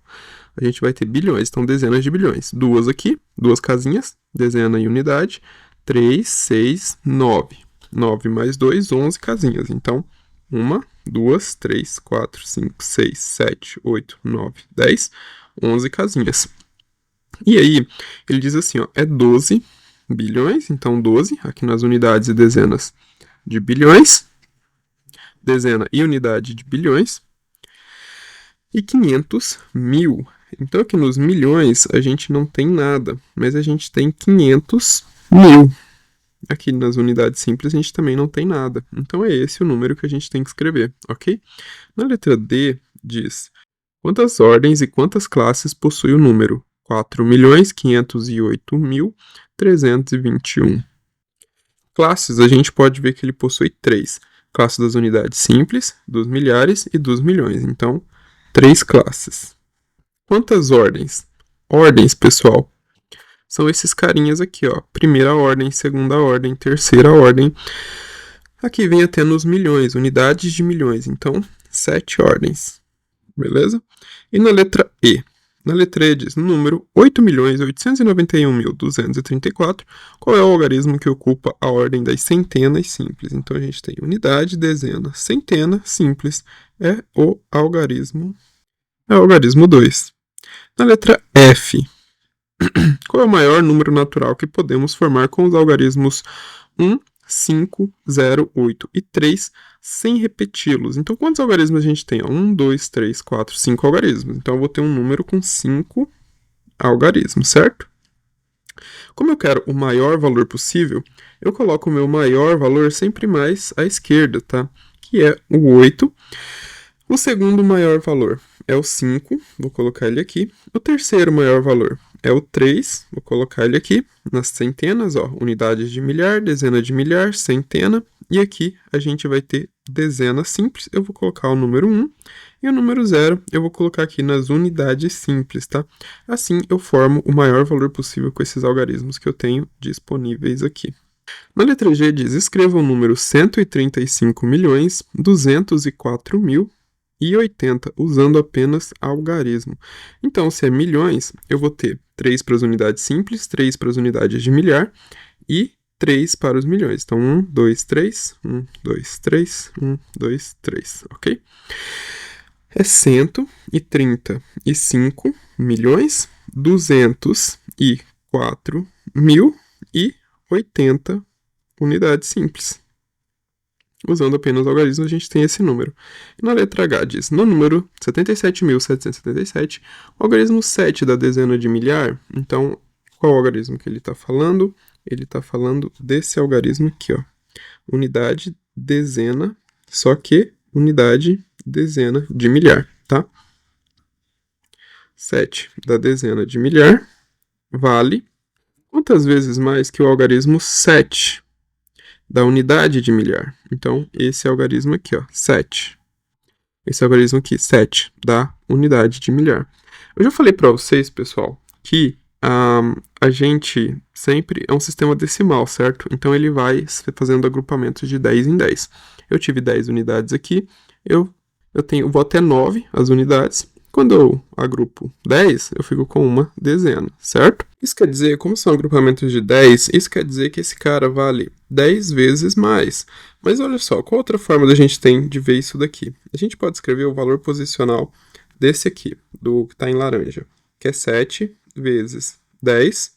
A gente vai ter bilhões, então dezenas de bilhões. Duas aqui, duas casinhas, dezena e unidade. 3, 6, 9. 9 mais 2, 11 casinhas. Então, 1, 2, 3, 4, 5, 6, 7, 8, 9, 10, 11 casinhas. E aí, ele diz assim, ó, é 12 bilhões, então 12, aqui nas unidades e dezenas de bilhões, dezena e unidade de bilhões, e 500 mil. Então aqui nos milhões a gente não tem nada, mas a gente tem 500 mil. Aqui nas unidades simples a gente também não tem nada. Então é esse o número que a gente tem que escrever, ok? Na letra D diz, quantas ordens e quantas classes possui o número? 4.508.321. Classes, a gente pode ver que ele possui 3. Classe das unidades simples, dos milhares e dos milhões. Então, 3 classes. Quantas ordens? Ordens, pessoal, são esses carinhas aqui, ó. Primeira ordem, segunda ordem, terceira ordem. Aqui vem até nos milhões, unidades de milhões. Então, 7 ordens. Beleza? E na letra E? Na letra E diz, no número 8.891.234, qual é o algarismo que ocupa a ordem das centenas simples? Então, a gente tem unidade, dezena, centena, simples. É o algarismo 2. Na letra F, qual é o maior número natural que podemos formar com os algarismos 1, 5, 0, 8 e 3 sem repeti-los? Então, quantos algarismos a gente tem? 1, 2, 3, 4, 5 algarismos. Então, eu vou ter um número com 5 algarismos, certo? Como eu quero o maior valor possível, eu coloco o meu maior valor sempre mais à esquerda, tá? Que é o 8. O segundo maior valor é o 5, vou colocar ele aqui. O terceiro maior valor é o 3, vou colocar ele aqui nas centenas, ó, unidades de milhar, dezena de milhar, centena. E aqui a gente vai ter dezena simples, eu vou colocar o número 1. E o número 0 eu vou colocar aqui nas unidades simples, tá? Assim eu formo o maior valor possível com esses algarismos que eu tenho disponíveis aqui. Na letra G diz, escreva o número 135.204.080 usando apenas algarismo. Então, se é milhões, eu vou ter 3 para as unidades simples, 3 para as unidades de milhar e 3 para os milhões. Então, 1, 2, 3, 1, 2, 3, 1, 2, 3, ok? É 135.204.080 unidades simples. Usando apenas algarismos, a gente tem esse número. E na letra H diz, no número 77.777, o algarismo 7 da dezena de milhar. Então, qual algarismo que ele está falando? Ele está falando desse algarismo aqui, ó. Unidade, dezena, só que unidade, dezena de milhar, tá? 7 da dezena de milhar vale quantas vezes mais que o algarismo 7 da unidade de milhar? Então, esse algarismo aqui, ó, 7. Esse algarismo aqui, 7, da unidade de milhar. Eu já falei para vocês, pessoal, que a gente sempre é um sistema decimal, certo? Então, ele vai fazendo agrupamentos de 10 em 10. Eu tive 10 unidades aqui, eu vou até 9 as unidades. Quando eu agrupo 10, eu fico com uma dezena, certo? Isso quer dizer, como são agrupamentos de 10, isso quer dizer que esse cara vale 10 vezes mais. Mas olha só, qual outra forma da gente tem de ver isso daqui? A gente pode escrever o valor posicional desse aqui, do que está em laranja, que é 7 vezes 10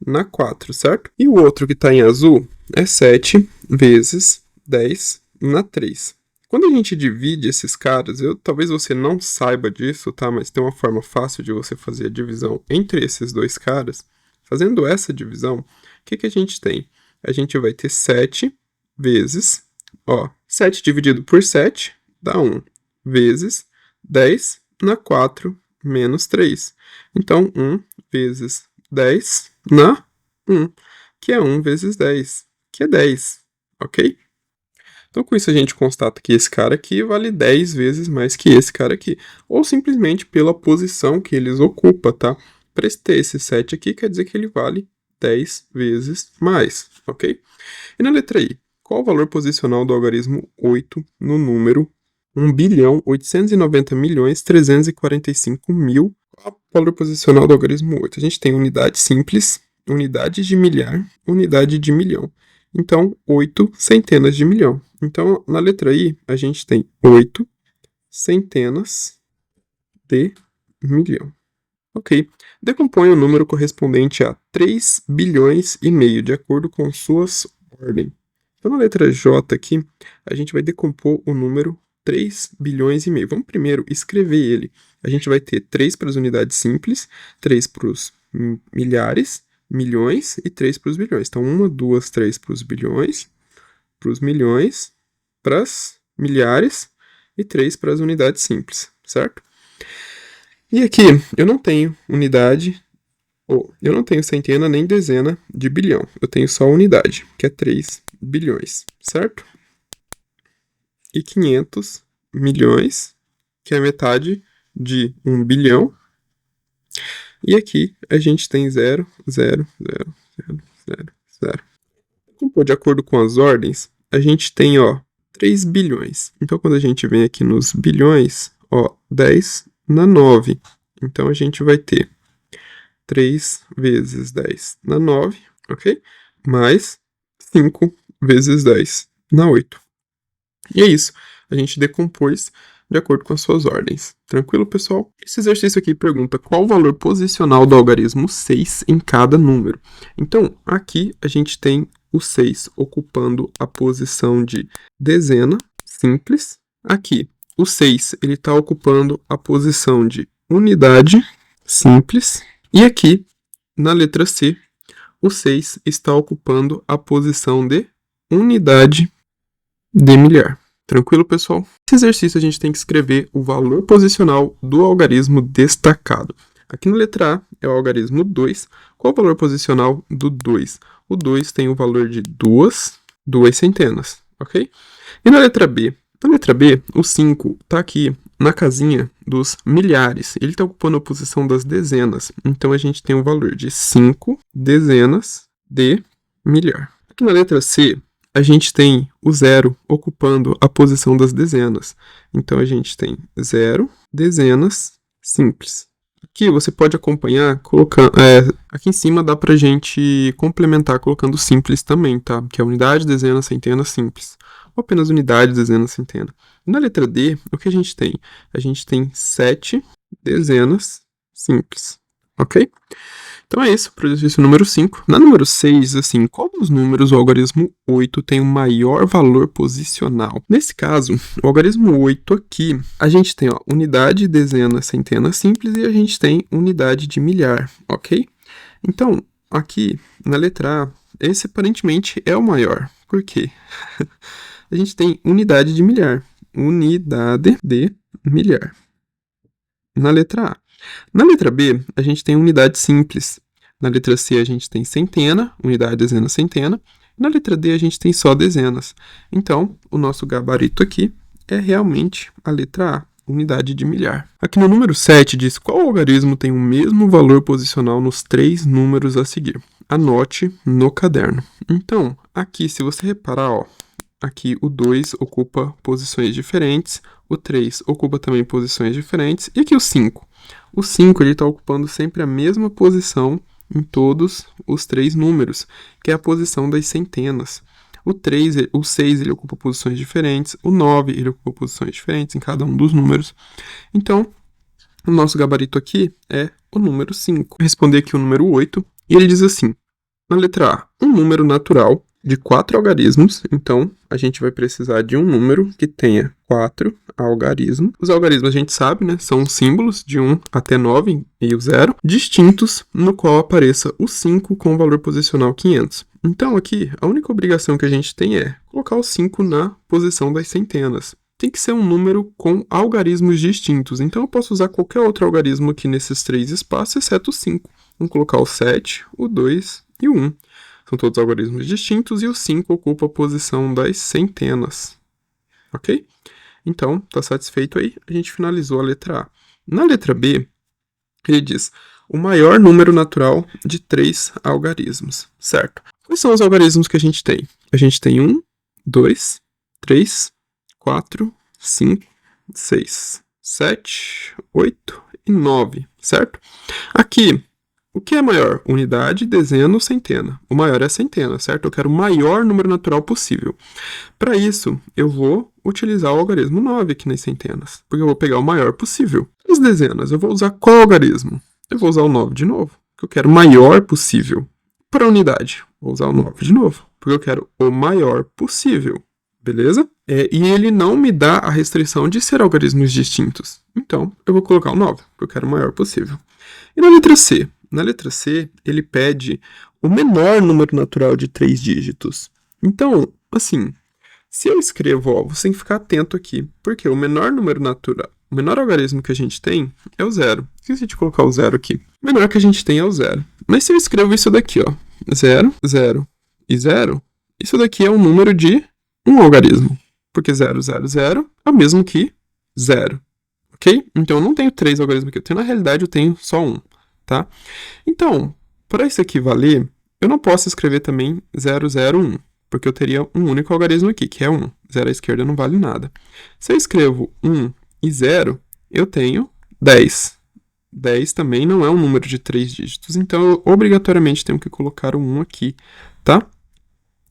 na 4, certo? E o outro que está em azul é 7 vezes 10 na 3. Quando a gente divide esses caras, talvez você não saiba disso, tá? Mas tem uma forma fácil de você fazer a divisão entre esses dois caras. Fazendo essa divisão, o que a gente tem? A gente vai ter 7 vezes, ó, 7 dividido por 7 dá 1, vezes 10 na 4 menos 3. Então, 1 vezes 10 na 1, que é 1 vezes 10, que é 10, ok? Então, com isso, a gente constata que esse cara aqui vale 10 vezes mais que esse cara aqui. Ou simplesmente pela posição que eles ocupam, tá? Para ter esse 7 aqui, quer dizer que ele vale 10 vezes mais, ok? E na letra I, qual o valor posicional do algarismo 8 no número 1.890.345.000? Qual o valor posicional do algarismo 8? A gente tem unidade simples, unidade de milhar, unidade de milhão. Então, 8 centenas de milhão. Então, na letra I, a gente tem 8 centenas de milhão. Ok. Decompõe o número correspondente a 3 bilhões e meio, de acordo com suas ordens. Então, na letra J aqui, a gente vai decompor o número 3 bilhões e meio. Vamos primeiro escrever ele. A gente vai ter 3 para as unidades simples, 3 para os milhares, milhões e 3 para os bilhões. Então, 1, 2, 3 para os bilhões, para os milhões, para as milhares e 3 para as unidades simples, certo? E aqui, eu não tenho unidade, eu não tenho centena nem dezena de bilhão. Eu tenho só unidade, que é 3 bilhões, certo? E 500 milhões, que é metade de 1 bilhão. E aqui a gente tem 0, 0, 0, 0, 0, 0. De acordo com as ordens, a gente tem, 3 bilhões. Então, quando a gente vem aqui nos bilhões, 10 na 9. Então, a gente vai ter 3 vezes 10 na 9, ok? Mais 5 vezes 10 na 8. E é isso. A gente decompôs de acordo com as suas ordens. Tranquilo, pessoal? Esse exercício aqui pergunta qual o valor posicional do algarismo 6 em cada número. Então, aqui a gente tem o 6 ocupando a posição de dezena simples. Aqui, o 6 ele está ocupando a posição de unidade simples. E aqui, na letra C, o 6 está ocupando a posição de unidade de milhar. Tranquilo, pessoal? Nesse exercício a gente tem que escrever o valor posicional do algarismo destacado. Aqui na letra A é o algarismo 2. Qual o valor posicional do 2? O 2 tem o valor de 2 centenas, ok? E na letra B? Na letra B, o 5 está aqui na casinha dos milhares. Ele está ocupando a posição das dezenas. Então, a gente tem o valor de 5 dezenas de milhar. Aqui na letra C, a gente tem o 0 ocupando a posição das dezenas. Então, a gente tem 0 dezenas simples. Aqui você pode acompanhar colocando. Aqui em cima dá pra gente complementar colocando simples também, tá? Que é unidade, dezena, centena, simples. Ou apenas unidade, dezena, centena. Na letra D, o que a gente tem? A gente tem 7 dezenas simples. Ok? Então é isso para o exercício número 5. Na número 6, assim, qual dos números o algarismo 8 tem o maior valor posicional? Nesse caso, o algarismo 8 aqui, a gente tem unidade, dezena, centena simples e a gente tem unidade de milhar, ok? Então, aqui na letra A, esse aparentemente é o maior. Por quê? A gente tem unidade de milhar. Unidade de milhar. Na letra A. Na letra B, a gente tem unidade simples. Na letra C, a gente tem centena, unidade, dezena, centena. Na letra D, a gente tem só dezenas. Então, o nosso gabarito aqui é realmente a letra A, unidade de milhar. Aqui no número 7 diz qual algarismo tem o mesmo valor posicional nos 3 números a seguir. Anote no caderno. Então, aqui, se você reparar, aqui o 2 ocupa posições diferentes, o 3 ocupa também posições diferentes, e aqui o 5. O 5 está ocupando sempre a mesma posição em todos os 3 números, que é a posição das centenas. O 6 ele ocupa posições diferentes, o 9 ele ocupa posições diferentes em cada um dos números. Então, o nosso gabarito aqui é o número 5. Vou responder aqui o número 8, e ele diz assim, na letra A, um número natural de 4 algarismos, então a gente vai precisar de um número que tenha 4 algarismos. Os algarismos a gente sabe, né, são símbolos de 1 até 9 e o 0, distintos, no qual apareça o 5 com o valor posicional 500. Então aqui, a única obrigação que a gente tem é colocar o 5 na posição das centenas. Tem que ser um número com algarismos distintos, então eu posso usar qualquer outro algarismo aqui nesses 3 espaços, exceto o 5. Vamos colocar o 7, o 2 e o 1. São todos algarismos distintos e o 5 ocupa a posição das centenas. Ok? Então, está satisfeito aí? A gente finalizou a letra A. Na letra B, ele diz, o maior número natural de 3 algarismos, certo? Quais são os algarismos que a gente tem? A gente tem 1, 2, 3, 4, 5, 6, 7, 8 e 9, certo? Aqui, o que é maior? Unidade, dezena ou centena? O maior é a centena, certo? Eu quero o maior número natural possível. Para isso, eu vou utilizar o algarismo 9 aqui nas centenas, porque eu vou pegar o maior possível. As dezenas, eu vou usar qual algarismo? Eu vou usar o 9 de novo, porque eu quero o maior possível. Para a unidade, vou usar o 9 de novo, porque eu quero o maior possível. Beleza? E ele não me dá a restrição de ser algarismos distintos. Então, eu vou colocar o 9, porque eu quero o maior possível. E na letra C? Na letra C, ele pede o menor número natural de 3 dígitos. Então, assim, se eu escrevo, ó, você tem que ficar atento aqui, porque o menor número natural, o menor algarismo que a gente tem é o 0. Esqueci de colocar o 0 aqui. O menor que a gente tem é o 0. Mas se eu escrevo isso daqui, ó, 0, 0 e 0, isso daqui é um número de um algarismo, porque 0, 0, 0 é o mesmo que 0, ok? Então eu não tenho 3 algarismos aqui, na realidade eu tenho só um, tá? Então, para isso aqui valer, eu não posso escrever também 0, 0, 1, porque eu teria um único algarismo aqui, que é 1. 0 à esquerda não vale nada. Se eu escrevo 1 e 0, eu tenho 10. 10 também não é um número de 3 dígitos, então eu obrigatoriamente tenho que colocar o 1 aqui, tá?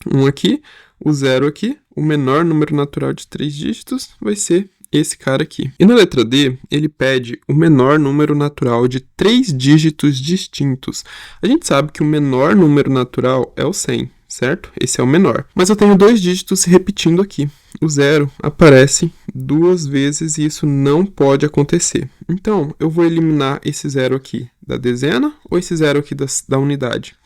1 aqui, o 0 aqui, o menor número natural de 3 dígitos vai ser esse cara aqui. E na letra D, ele pede o menor número natural de 3 dígitos distintos. A gente sabe que o menor número natural é o 100, certo? Esse é o menor. Mas eu tenho 2 dígitos se repetindo aqui. O 0 aparece 2 vezes e isso não pode acontecer. Então, eu vou eliminar esse 0 aqui da dezena ou esse 0 aqui da unidade?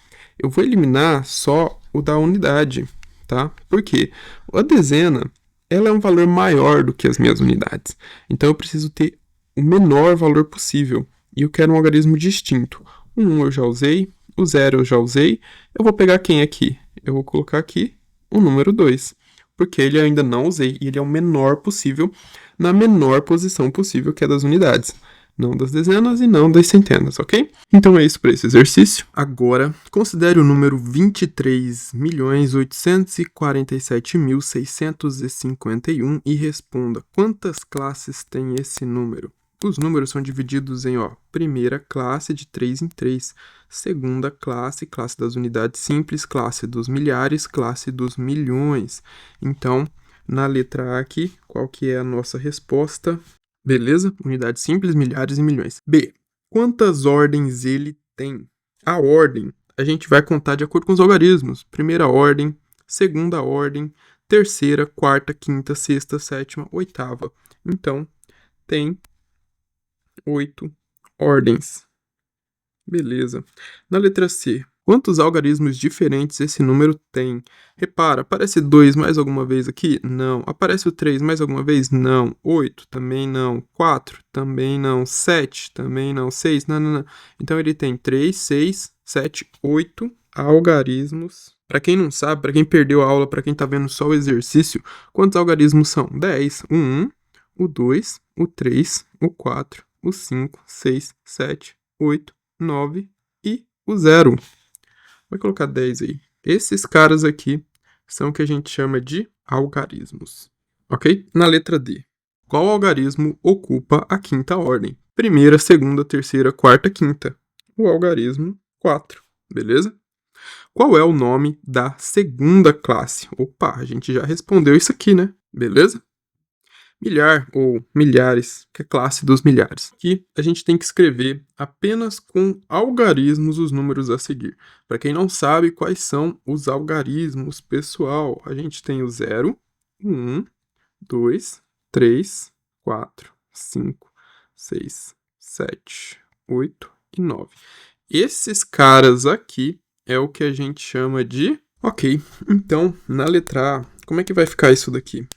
Eu vou eliminar só o da unidade, tá? Por quê? A dezena, ela é um valor maior do que as minhas unidades. Então, eu preciso ter o menor valor possível. E eu quero um algarismo distinto. O 1 eu já usei, o 0 eu já usei. Eu vou pegar quem aqui? Eu vou colocar aqui o número 2. Porque ele ainda não usei e ele é o menor possível na menor posição possível, que é das unidades. Não das dezenas e não das centenas, ok? Então é isso para esse exercício. Agora, considere o número 23.847.651 e responda quantas classes tem esse número. Os números são divididos em, primeira classe de 3 em 3, segunda classe, classe das unidades simples, classe dos milhares, classe dos milhões. Então, na letra A aqui, qual que é a nossa resposta? Beleza? Unidades simples, milhares e milhões. B. Quantas ordens ele tem? A ordem a gente vai contar de acordo com os algarismos. Primeira ordem, segunda ordem, terceira, quarta, quinta, sexta, sétima, oitava. Então, tem 8 ordens. Beleza. Na letra C, quantos algarismos diferentes esse número tem? Repara, aparece 2 mais alguma vez aqui? Não. Aparece o 3 mais alguma vez? Não. 8 também não. 4 também não. 7 também não. 6, não. Então ele tem 3, 6, 7, 8 algarismos. Para quem não sabe, para quem perdeu a aula, para quem está vendo só o exercício, quantos algarismos são? 10. O 1, o 2, o 3, o 4, o 5, 6, 7, 8, 9 e o 0. Vai colocar 10 aí. Esses caras aqui são o que a gente chama de algarismos, ok? Na letra D, qual algarismo ocupa a quinta ordem? Primeira, segunda, terceira, quarta, quinta. O algarismo 4, beleza? Qual é o nome da segunda classe? Opa, a gente já respondeu isso aqui, né? Beleza? Milhar ou milhares, que é a classe dos milhares. Aqui a gente tem que escrever apenas com algarismos os números a seguir. Para quem não sabe quais são os algarismos, pessoal, a gente tem o 0, 1, 2, 3, 4, 5, 6, 7, 8 e 9. Esses caras aqui é o que a gente chama de... Ok, então na letra A, como é que vai ficar isso daqui?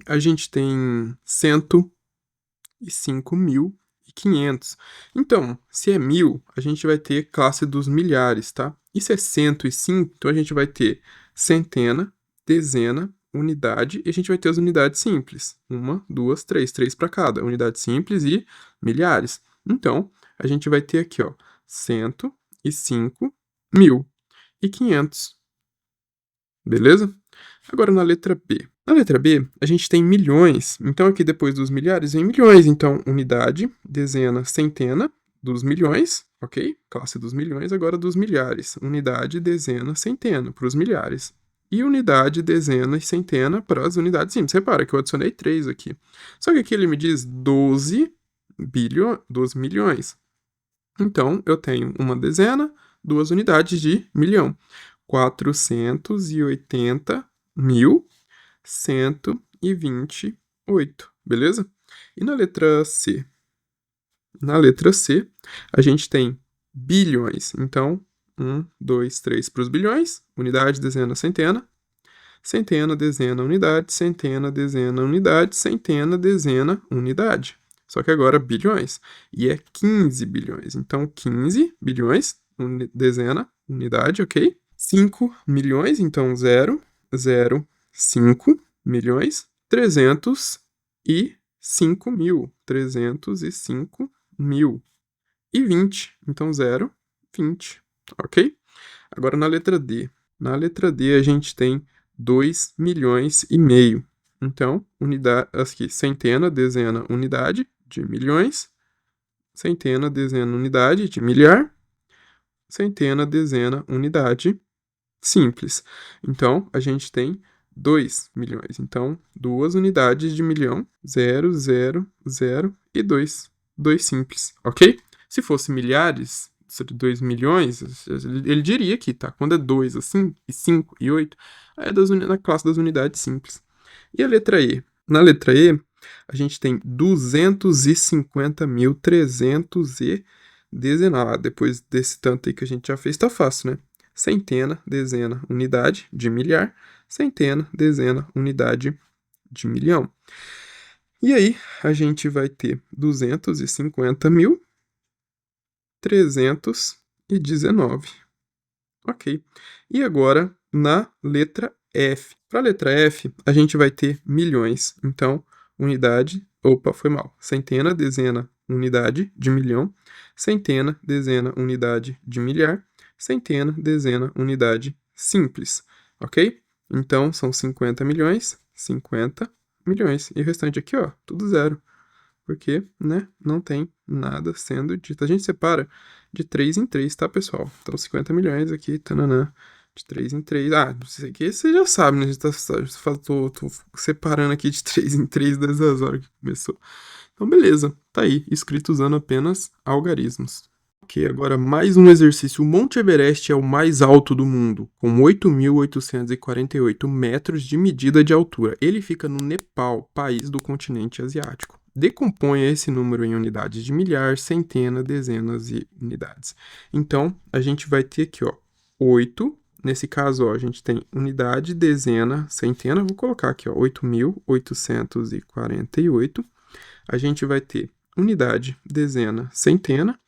A gente tem 105.500. Então, se é 1.000, a gente vai ter classe dos milhares, tá? E se é 105, então a gente vai ter centena, dezena, unidade, e a gente vai ter as unidades simples. 1, 2, 3, 3 para cada. Unidade simples e milhares. Então, a gente vai ter aqui, 105.500. Beleza? Agora na letra B. Na letra B, a gente tem milhões. Então, aqui depois dos milhares vem milhões. Então, unidade, dezena, centena dos milhões, ok? Classe dos milhões, agora dos milhares. Unidade, dezena, centena para os milhares. E unidade, dezena e centena para as unidades simples. Repara que eu adicionei 3 aqui. Só que aqui ele me diz 12 milhões. Então, eu tenho uma dezena, 2 unidades de milhão. 480.128, beleza? E na letra C? Na letra C, a gente tem bilhões. Então, 1, 2, 3 para os bilhões. Unidade, dezena, centena. Centena, dezena, unidade. Centena, dezena, unidade. Centena, dezena, unidade. Só que agora bilhões. E é 15 bilhões. Então, 15 bilhões, dezena, unidade, ok? 5 milhões, então 0, 0, 5 milhões, 305 mil, 305 mil. E 20, então 0, 20, ok? Agora na letra D. Na letra D a gente tem 2 milhões e meio. Então, unidade, aqui, centena, dezena, unidade de milhões, centena, dezena, unidade de milhar, centena, dezena, unidade simples. Então, a gente tem 2 milhões. Então, 2 unidades de milhão, 0, 0, 0 e 2. 2 simples, ok? Se fosse milhares, 2 milhões, ele diria aqui, tá? Quando é 2 assim, e 5 e 8, é na classe das unidades simples. E a letra E? Na letra E, a gente tem 250.319. Depois desse tanto aí que a gente já fez, tá fácil, né? Centena, dezena, unidade de milhar. Centena, dezena, unidade de milhão. E aí, a gente vai ter 250.319. Ok. E agora, na letra F. Para a letra F, a gente vai ter milhões. Então, unidade... Opa, foi mal. Centena, dezena, unidade de milhão. Centena, dezena, unidade de milhar. Centena, dezena, unidade simples, ok? Então, são 50 milhões, 50 milhões. E o restante aqui, ó, tudo zero. Porque, né, não tem nada sendo dito. A gente separa de 3 em 3, tá, pessoal? Então, 50 milhões aqui, tananã, de 3 em 3. Ah, isso aqui você já sabe, né? A gente tô separando aqui de 3 em 3 desde as horas que começou. Então, beleza. Tá aí, escrito usando apenas algarismos. Ok, agora mais um exercício. O Monte Everest é o mais alto do mundo, com 8.848 metros de medida de altura. Ele fica no Nepal, país do continente asiático. Decomponha esse número em unidades de milhar, centena, dezenas e unidades. Então, a gente vai ter aqui, ó, 8. Nesse caso, ó, a gente tem unidade, dezena, centena. Vou colocar aqui, ó, 8.848. A gente vai ter unidade, dezena, centena.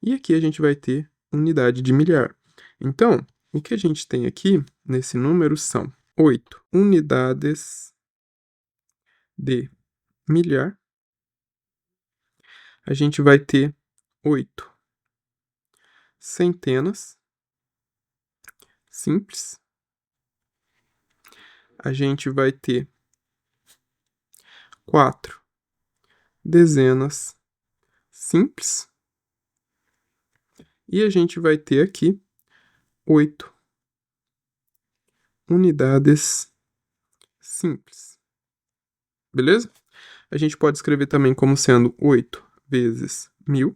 E aqui a gente vai ter unidade de milhar. Então, o que a gente tem aqui nesse número são 8 unidades de milhar. A gente vai ter 8 centenas simples. A gente vai ter 4 dezenas simples. E a gente vai ter aqui 8 unidades simples. Beleza? A gente pode escrever também como sendo 8 vezes 1.000,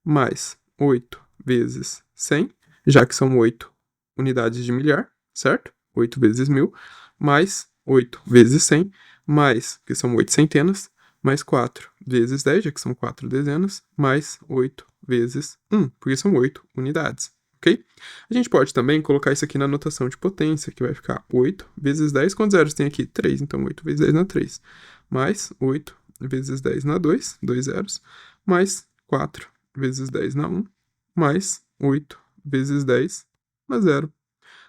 mais 8 vezes 100, já que são 8 unidades de milhar, certo? 8 vezes 1.000, mais 8 vezes 100, mais, que são 8 centenas, mais 4 vezes 10, já que são 4 dezenas, mais 8 vezes 1, porque são 8 unidades, ok? A gente pode também colocar isso aqui na notação de potência, que vai ficar 8 vezes 10. Quantos zeros tem aqui? 3, então 8 vezes 10 na 3. Mais 8 vezes 10 na 2, 2 zeros, mais 4 vezes 10 na 1, mais 8 vezes 10 na 0.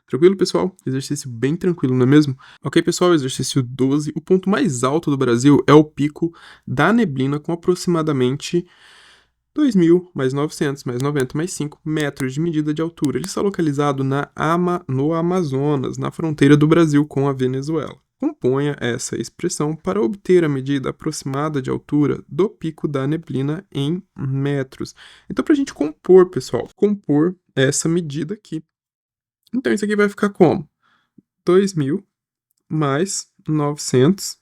Tranquilo, pessoal? Exercício bem tranquilo, não é mesmo? Ok, pessoal, exercício 12. O ponto mais alto do Brasil é o Pico da Neblina, com aproximadamente 2.000 mais 900 mais 90 mais 5 metros de medida de altura. Ele está localizado no Amazonas, na fronteira do Brasil com a Venezuela. Componha essa expressão para obter a medida aproximada de altura do pico da neblina em metros. Então, para a gente compor, pessoal, compor essa medida aqui. Então, isso aqui vai ficar como? 2.000 mais 900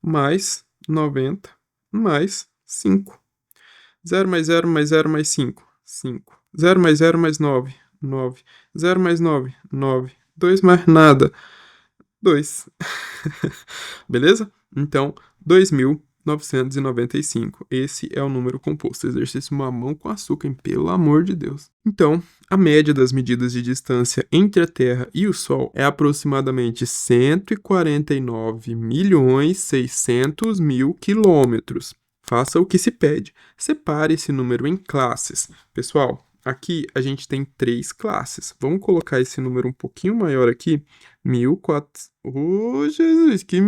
mais 90 mais 5. 0 mais 0 mais 0 mais 5, 5. 0 mais 0 mais 9, 9. 0 mais 9, 9. 2 mais nada, 2. Beleza? Então, 2.995. Esse é o número composto. Exercício mamão com açúcar, hein? Pelo amor de Deus. Então, a média das medidas de distância entre a Terra e o Sol é aproximadamente 149.600.000 quilômetros. Faça o que se pede. Separe esse número em classes. Pessoal, aqui a gente tem 3 classes. Vamos colocar esse número um pouquinho maior aqui. 1.400... Oh, Jesus, que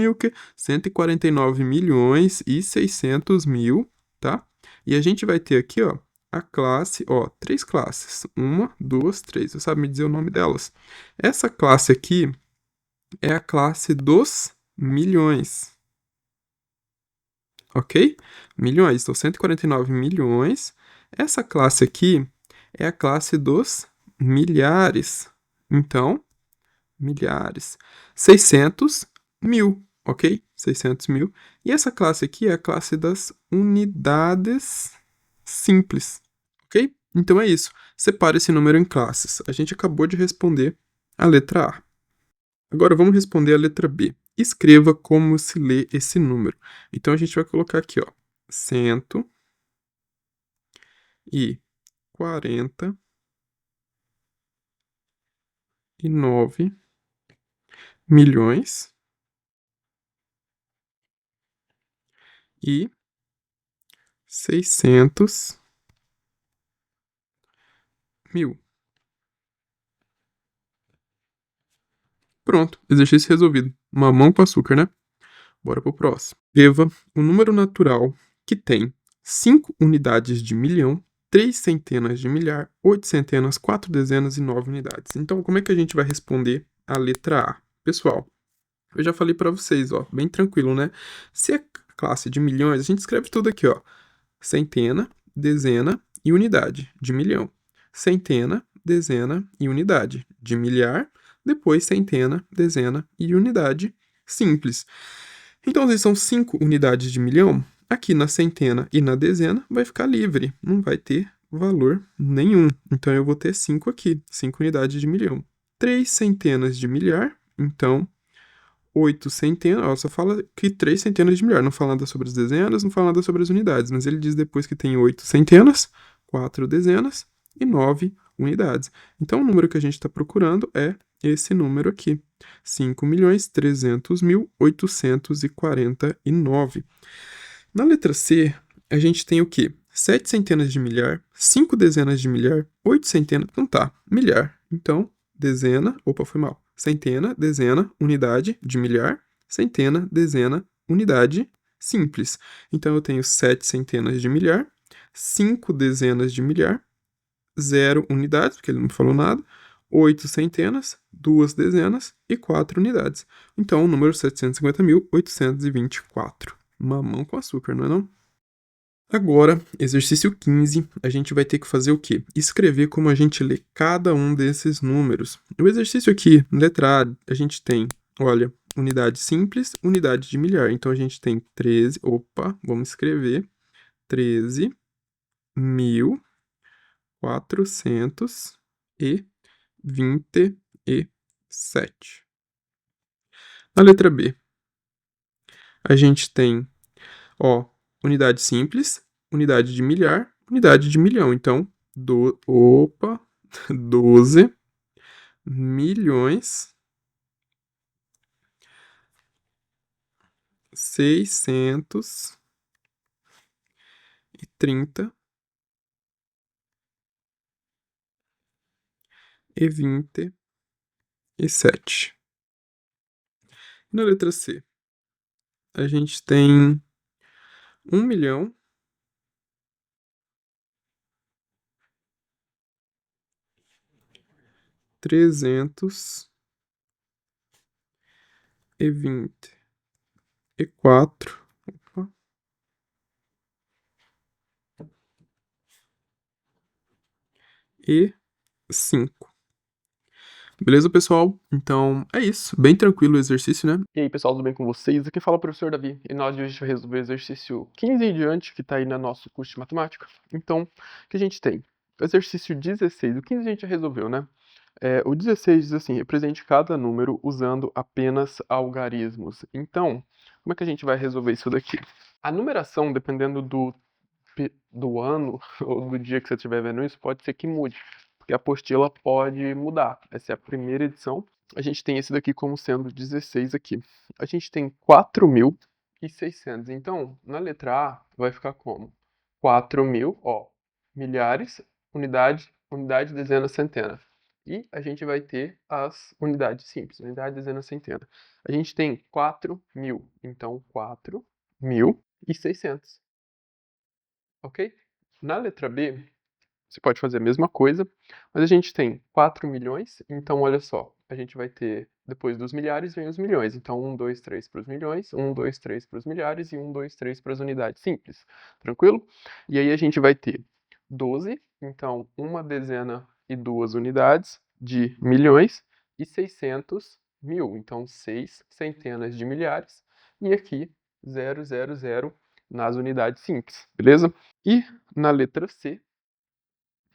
149.600.000, tá? E a gente vai ter aqui, ó, a classe, ó, 3 classes. 1, 2, 3. Você sabe me dizer o nome delas? Essa classe aqui é a classe dos milhões. Ok? Milhões, então 149 milhões. Essa classe aqui é a classe dos milhares. Então, milhares. 600 mil, ok? 600 mil. E essa classe aqui é a classe das unidades simples, ok? Então é isso. Separe esse número em classes. A gente acabou de responder a letra A. Agora vamos responder a letra B. Escreva como se lê esse número. Então a gente vai colocar aqui, ó, 149 milhões e 600 mil. Pronto, exercício resolvido. Mamão com açúcar, né? Bora pro próximo. Escreva o número natural que tem 5 unidades de milhão, 3 centenas de milhar, 8 centenas, 4 dezenas e 9 unidades. Então, como é que a gente vai responder a letra A? Pessoal, eu já falei para vocês, ó, bem tranquilo, né? Se é classe de milhões, a gente escreve tudo aqui, ó. Centena, dezena e unidade de milhão. Centena, dezena e unidade de milhar, depois centena, dezena e unidade simples. Então, se são 5 unidades de milhão, aqui na centena e na dezena vai ficar livre, não vai ter valor nenhum. Então, eu vou ter 5 aqui, 5 unidades de milhão. 3 centenas de milhar, então 8 centenas, ó, só fala que 3 centenas de milhar, não fala nada sobre as dezenas, não fala nada sobre as unidades, mas ele diz depois que tem 8 centenas, 4 dezenas e 9 unidades. Então, o número que a gente está procurando é esse número aqui, 5.300.849. Na letra C, a gente tem o quê? 7 centenas de milhar, 5 dezenas de milhar, 8 centenas, então tá, milhar. Então, dezena, opa, foi mal. Centena, dezena, unidade de milhar, centena, dezena, unidade simples. Então, eu tenho 7 centenas de milhar, 5 dezenas de milhar, 0 unidades, porque ele não falou nada, 8 centenas, 2 dezenas e 4 unidades. Então, o número 750.824. Mamão com açúcar, não é não? Agora, exercício 15, a gente vai ter que fazer o quê? Escrever como a gente lê cada um desses números. O exercício aqui, letra A, a gente tem, olha, unidade simples, unidade de milhar. Então, a gente tem 13, opa, vamos escrever, 13.427. Na letra B, a gente tem, ó, unidade simples, unidade de milhar, unidade de milhão. Então, 12 milhões 630.027. Na letra C, a gente tem 1 milhão 324. Opa. E 5. Beleza, pessoal? Então, é isso. Bem tranquilo o exercício, né? E aí, pessoal, tudo bem com vocês? Aqui fala o professor Davi, e nós hoje vamos resolver o exercício 15 em diante, que está aí no nosso curso de matemática. Então, o que a gente tem? O exercício 16, o 15 a gente já resolveu, né? O 16 diz assim, represente cada número usando apenas algarismos. Então, como é que a gente vai resolver isso daqui? A numeração, dependendo do ano ou do dia que você estiver vendo isso, pode ser que mude, porque a apostila pode mudar. Essa é a primeira edição. A gente tem esse daqui como sendo 16 aqui. A gente tem 4.600. Então, na letra A, vai ficar como? 4.000, ó, milhares, unidade, dezena, centena. E a gente vai ter as unidades simples, unidade, dezena, centena. A gente tem 4.000, então 4.600. Ok? Na letra B, você pode fazer a mesma coisa, mas a gente tem 4 milhões, então olha só, a gente vai ter, depois dos milhares, vem os milhões. Então, 1, 2, 3 para os milhões, 1, 2, 3 para os milhares e 1, 2, 3 para as unidades simples. Tranquilo? E aí a gente vai ter 12, então, uma dezena e 2 unidades de milhões e 600 mil, então 6 centenas de milhares. E aqui, 000 nas unidades simples, beleza? E na letra C,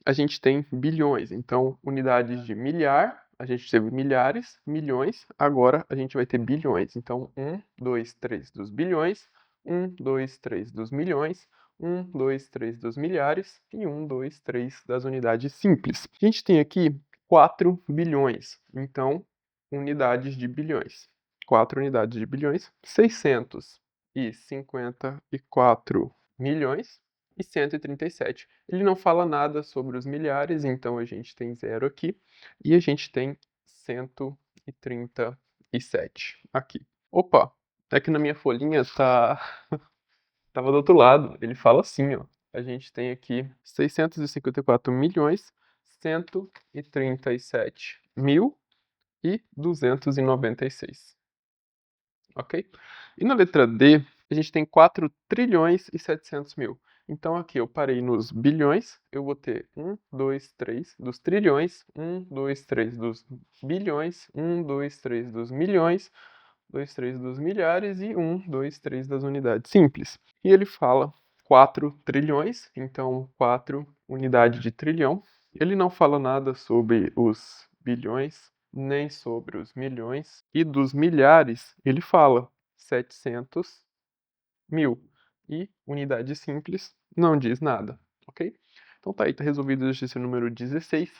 a gente tem bilhões. Então, unidades de milhar, a gente teve milhares, milhões, agora a gente vai ter bilhões. Então, 1, 2, 3 dos bilhões, 1, 2, 3 dos milhões, 1, 2, 3 dos milhares e 1, 2, 3 das unidades simples. A gente tem aqui 4 bilhões, então, unidades de bilhões. 4 unidades de bilhões, 654 milhões e 137. Ele não fala nada sobre os milhares, então a gente tem 0 aqui e a gente tem 137 aqui. Opa, é que na minha folhinha tava do outro lado. Ele fala assim, ó. A gente tem aqui 654 milhões, 137 mil e 296. Ok? E na letra D, a gente tem 4 trilhões e 700 mil. Então aqui eu parei nos bilhões, eu vou ter 1, 2, 3 dos trilhões, 1, 2, 3 dos bilhões, 1, 2, 3 dos milhões, 2, 3 dos milhares e 1, 2, 3 das unidades simples. E ele fala 4 trilhões, então 4 unidades de trilhão. Ele não fala nada sobre os bilhões, nem sobre os milhões. E dos milhares, ele fala 700 mil. E unidade simples não diz nada, ok? Então tá aí, tá resolvido o exercício número 16.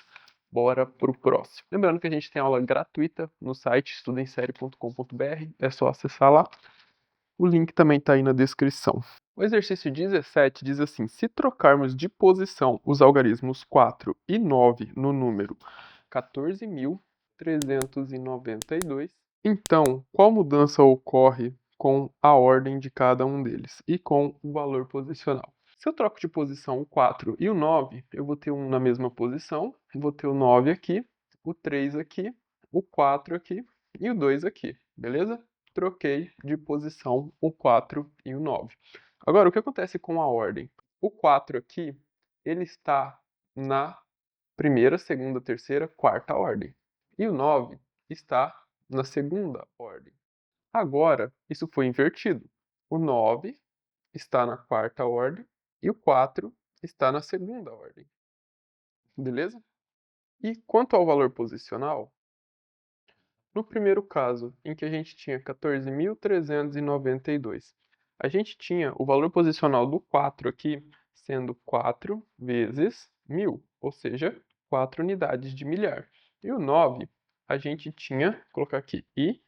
Bora pro próximo. Lembrando que a gente tem aula gratuita no site estudaemsérie.com.br. É só acessar lá. O link também está aí na descrição. O exercício 17 diz assim: se trocarmos de posição os algarismos 4 e 9 no número 14.392, então qual mudança ocorre com a ordem de cada um deles e com o valor posicional? Se eu troco de posição o 4 e o 9, eu vou ter um na mesma posição, vou ter o 9 aqui, o 3 aqui, o 4 aqui e o 2 aqui, beleza? Troquei de posição o 4 e o 9. Agora, o que acontece com a ordem? O 4 aqui, ele está na primeira, segunda, terceira, quarta ordem. E o 9 está na segunda ordem. Agora, isso foi invertido. O 9 está na quarta ordem e o 4 está na segunda ordem. Beleza? E quanto ao valor posicional, no primeiro caso, em que a gente tinha 14.392, a gente tinha o valor posicional do 4 aqui sendo 4 vezes 1.000, ou seja, 4 unidades de milhar. E o 9, a gente tinha, vou colocar aqui, e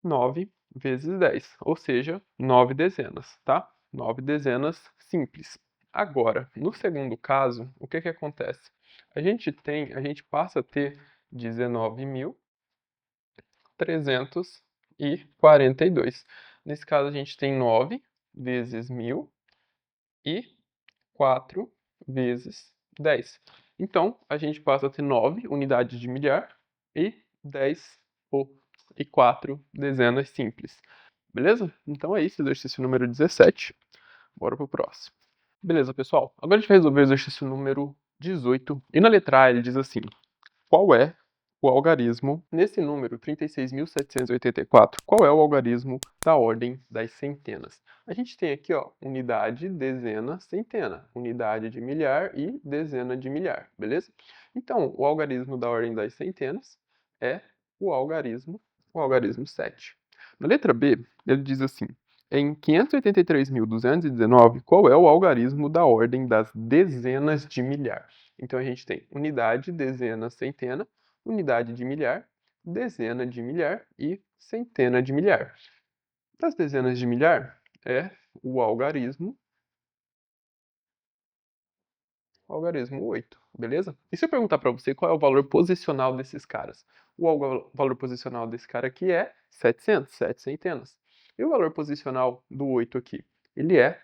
9 vezes 10, ou seja, 9 dezenas, tá? 9 dezenas simples. Agora, no segundo caso, o que acontece? A gente passa a ter 19.342. Nesse caso, a gente tem 9 vezes 1.000 e 4 vezes 10. Então, a gente passa a ter 9 unidades de milhar e 10 e 4 dezenas simples. Beleza? Então é isso, exercício número 17. Bora pro próximo. Beleza, pessoal. Agora a gente vai resolver o exercício número 18. E na letra A ele diz assim: qual é o algarismo, nesse número 36.784, qual é o algarismo da ordem das centenas? A gente tem aqui, ó, unidade, dezena, centena, unidade de milhar e dezena de milhar, beleza? Então, o algarismo da ordem das centenas é o algarismo 7. Na letra B, ele diz assim: em 583.219, qual é o algarismo da ordem das dezenas de milhar? Então a gente tem unidade, dezena, centena, unidade de milhar, dezena de milhar e centena de milhar. Das dezenas de milhar é o algarismo 8, beleza? E se eu perguntar para você qual é o valor posicional desses caras? O valor posicional desse cara aqui é 700, 7 centenas. E o valor posicional do 8 aqui? Ele é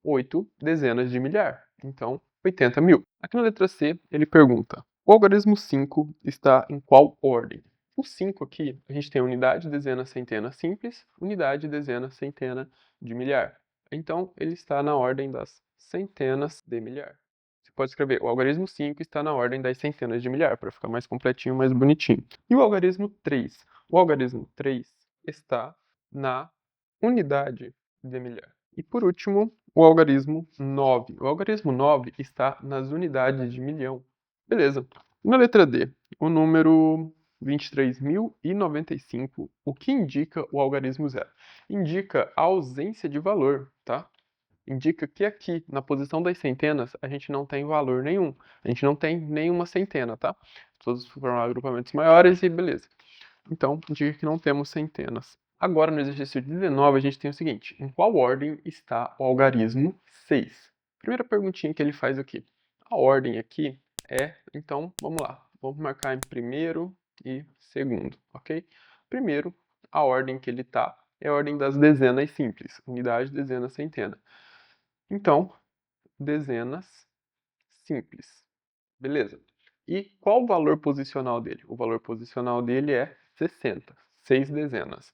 8 dezenas de milhar. Então, 80 mil. Aqui na letra C, ele pergunta: o algarismo 5 está em qual ordem? O 5 aqui, a gente tem unidade, dezena, centena simples, unidade, dezena, centena de milhar. Então, ele está na ordem das centenas de milhar. Você pode escrever: o algarismo 5 está na ordem das centenas de milhar, para ficar mais completinho, mais bonitinho. E o algarismo 3? O algarismo 3 está na unidade de milhar. E por último, o algarismo 9. O algarismo 9 está nas unidades de milhão. Beleza. Na letra D, o número 23.095, o que indica o algarismo 0? Indica a ausência de valor, tá? Indica que aqui, na posição das centenas, a gente não tem valor nenhum. A gente não tem nenhuma centena, tá? Todos formam agrupamentos maiores e beleza. Então, indica que não temos centenas. Agora, no exercício 19, a gente tem o seguinte: em qual ordem está o algarismo 6? Primeira perguntinha que ele faz aqui. A ordem aqui é, então, vamos lá. Vamos marcar em primeiro e segundo, ok? Primeiro, a ordem que ele está é a ordem das dezenas simples. Unidade, dezena, centena. Então, dezenas simples. Beleza? E qual o valor posicional dele? O valor posicional dele é 60, 6 dezenas.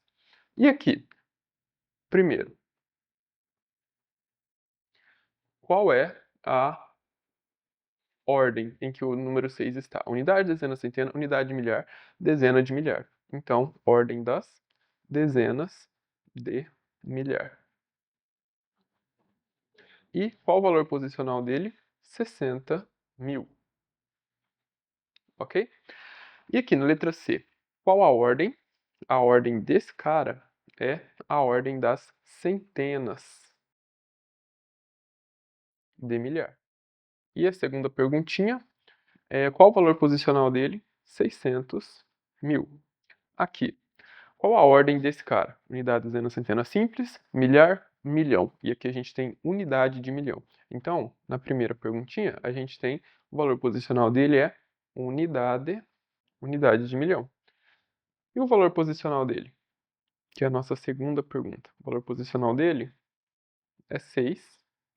E aqui, primeiro, qual é a ordem em que o número 6 está? Unidade, dezena, centena, unidade de milhar, dezena de milhar. Então, ordem das dezenas de milhar. E qual o valor posicional dele? 60 mil. Ok? E aqui na letra C, qual a ordem? A ordem desse cara é a ordem das centenas de milhar. E a segunda perguntinha é qual o valor posicional dele? 600 mil. Aqui, qual a ordem desse cara? Unidade, dezena, centena simples, milhar, milhão. E aqui a gente tem unidade de milhão. Então, na primeira perguntinha, a gente tem o valor posicional dele é unidade de milhão. E o valor posicional dele? Que é a nossa segunda pergunta. O valor posicional dele é 6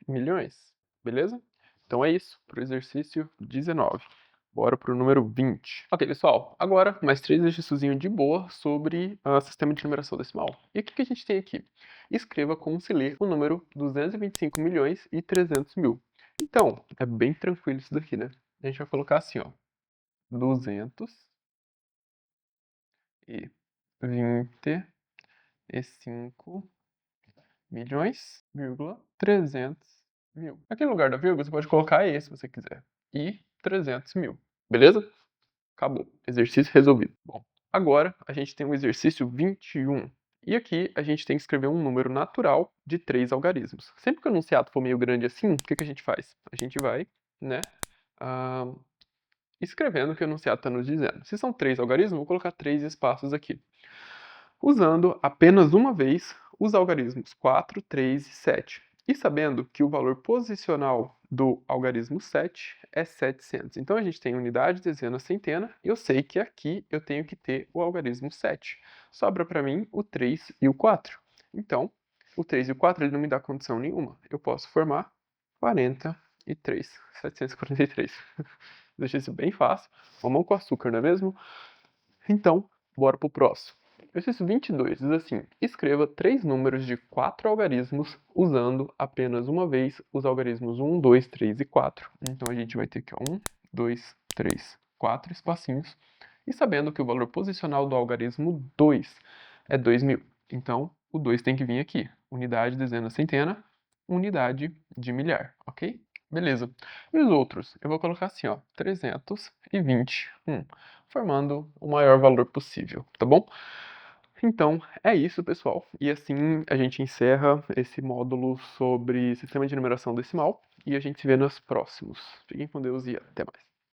milhões, beleza? Então é isso para o exercício 19. Bora para o número 20. Ok, pessoal, agora mais 3 exercíciozinhos de boa sobre sistema de numeração decimal. E o que a gente tem aqui? Escreva como se lê o número 225 milhões e 300 mil. Então, é bem tranquilo isso daqui, né? A gente vai colocar assim, ó, 225 milhões, vírgula, 300 mil. Aqui no lugar da vírgula, você pode colocar E se você quiser. E 300 mil. Beleza? Acabou. Exercício resolvido. Bom, agora a gente tem o exercício 21. E aqui a gente tem que escrever um número natural de 3 algarismos. Sempre que o enunciado for meio grande assim, o que a gente faz? A gente vai, né, escrevendo o que o enunciado está nos dizendo. Se são 3 algarismos, vou colocar 3 espaços aqui. Usando apenas uma vez os algarismos 4, 3 e 7. E sabendo que o valor posicional do algarismo 7 é 700. Então a gente tem unidade, dezena, centena, e eu sei que aqui eu tenho que ter o algarismo 7. Sobra para mim o 3 e o 4. Então, o 3 e o 4 ele não me dá condição nenhuma. Eu posso formar 40 743. 743. Deixa isso bem fácil. Mamão com açúcar, não é mesmo? Então, bora pro próximo. Exercício 22 diz assim: escreva 3 números de 4 algarismos usando apenas uma vez os algarismos 1, 2, 3 e 4. Então a gente vai ter aqui 1, 2, 3, 4 espacinhos. E sabendo que o valor posicional do algarismo 2 é 2000. Então, o 2 tem que vir aqui. Unidade, dezena, centena, unidade de milhar, ok? Beleza. E os outros? Eu vou colocar assim, ó, 321, formando o maior valor possível, tá bom? Então, é isso, pessoal. E assim a gente encerra esse módulo sobre sistema de numeração decimal e a gente se vê nos próximos. Fiquem com Deus e até mais.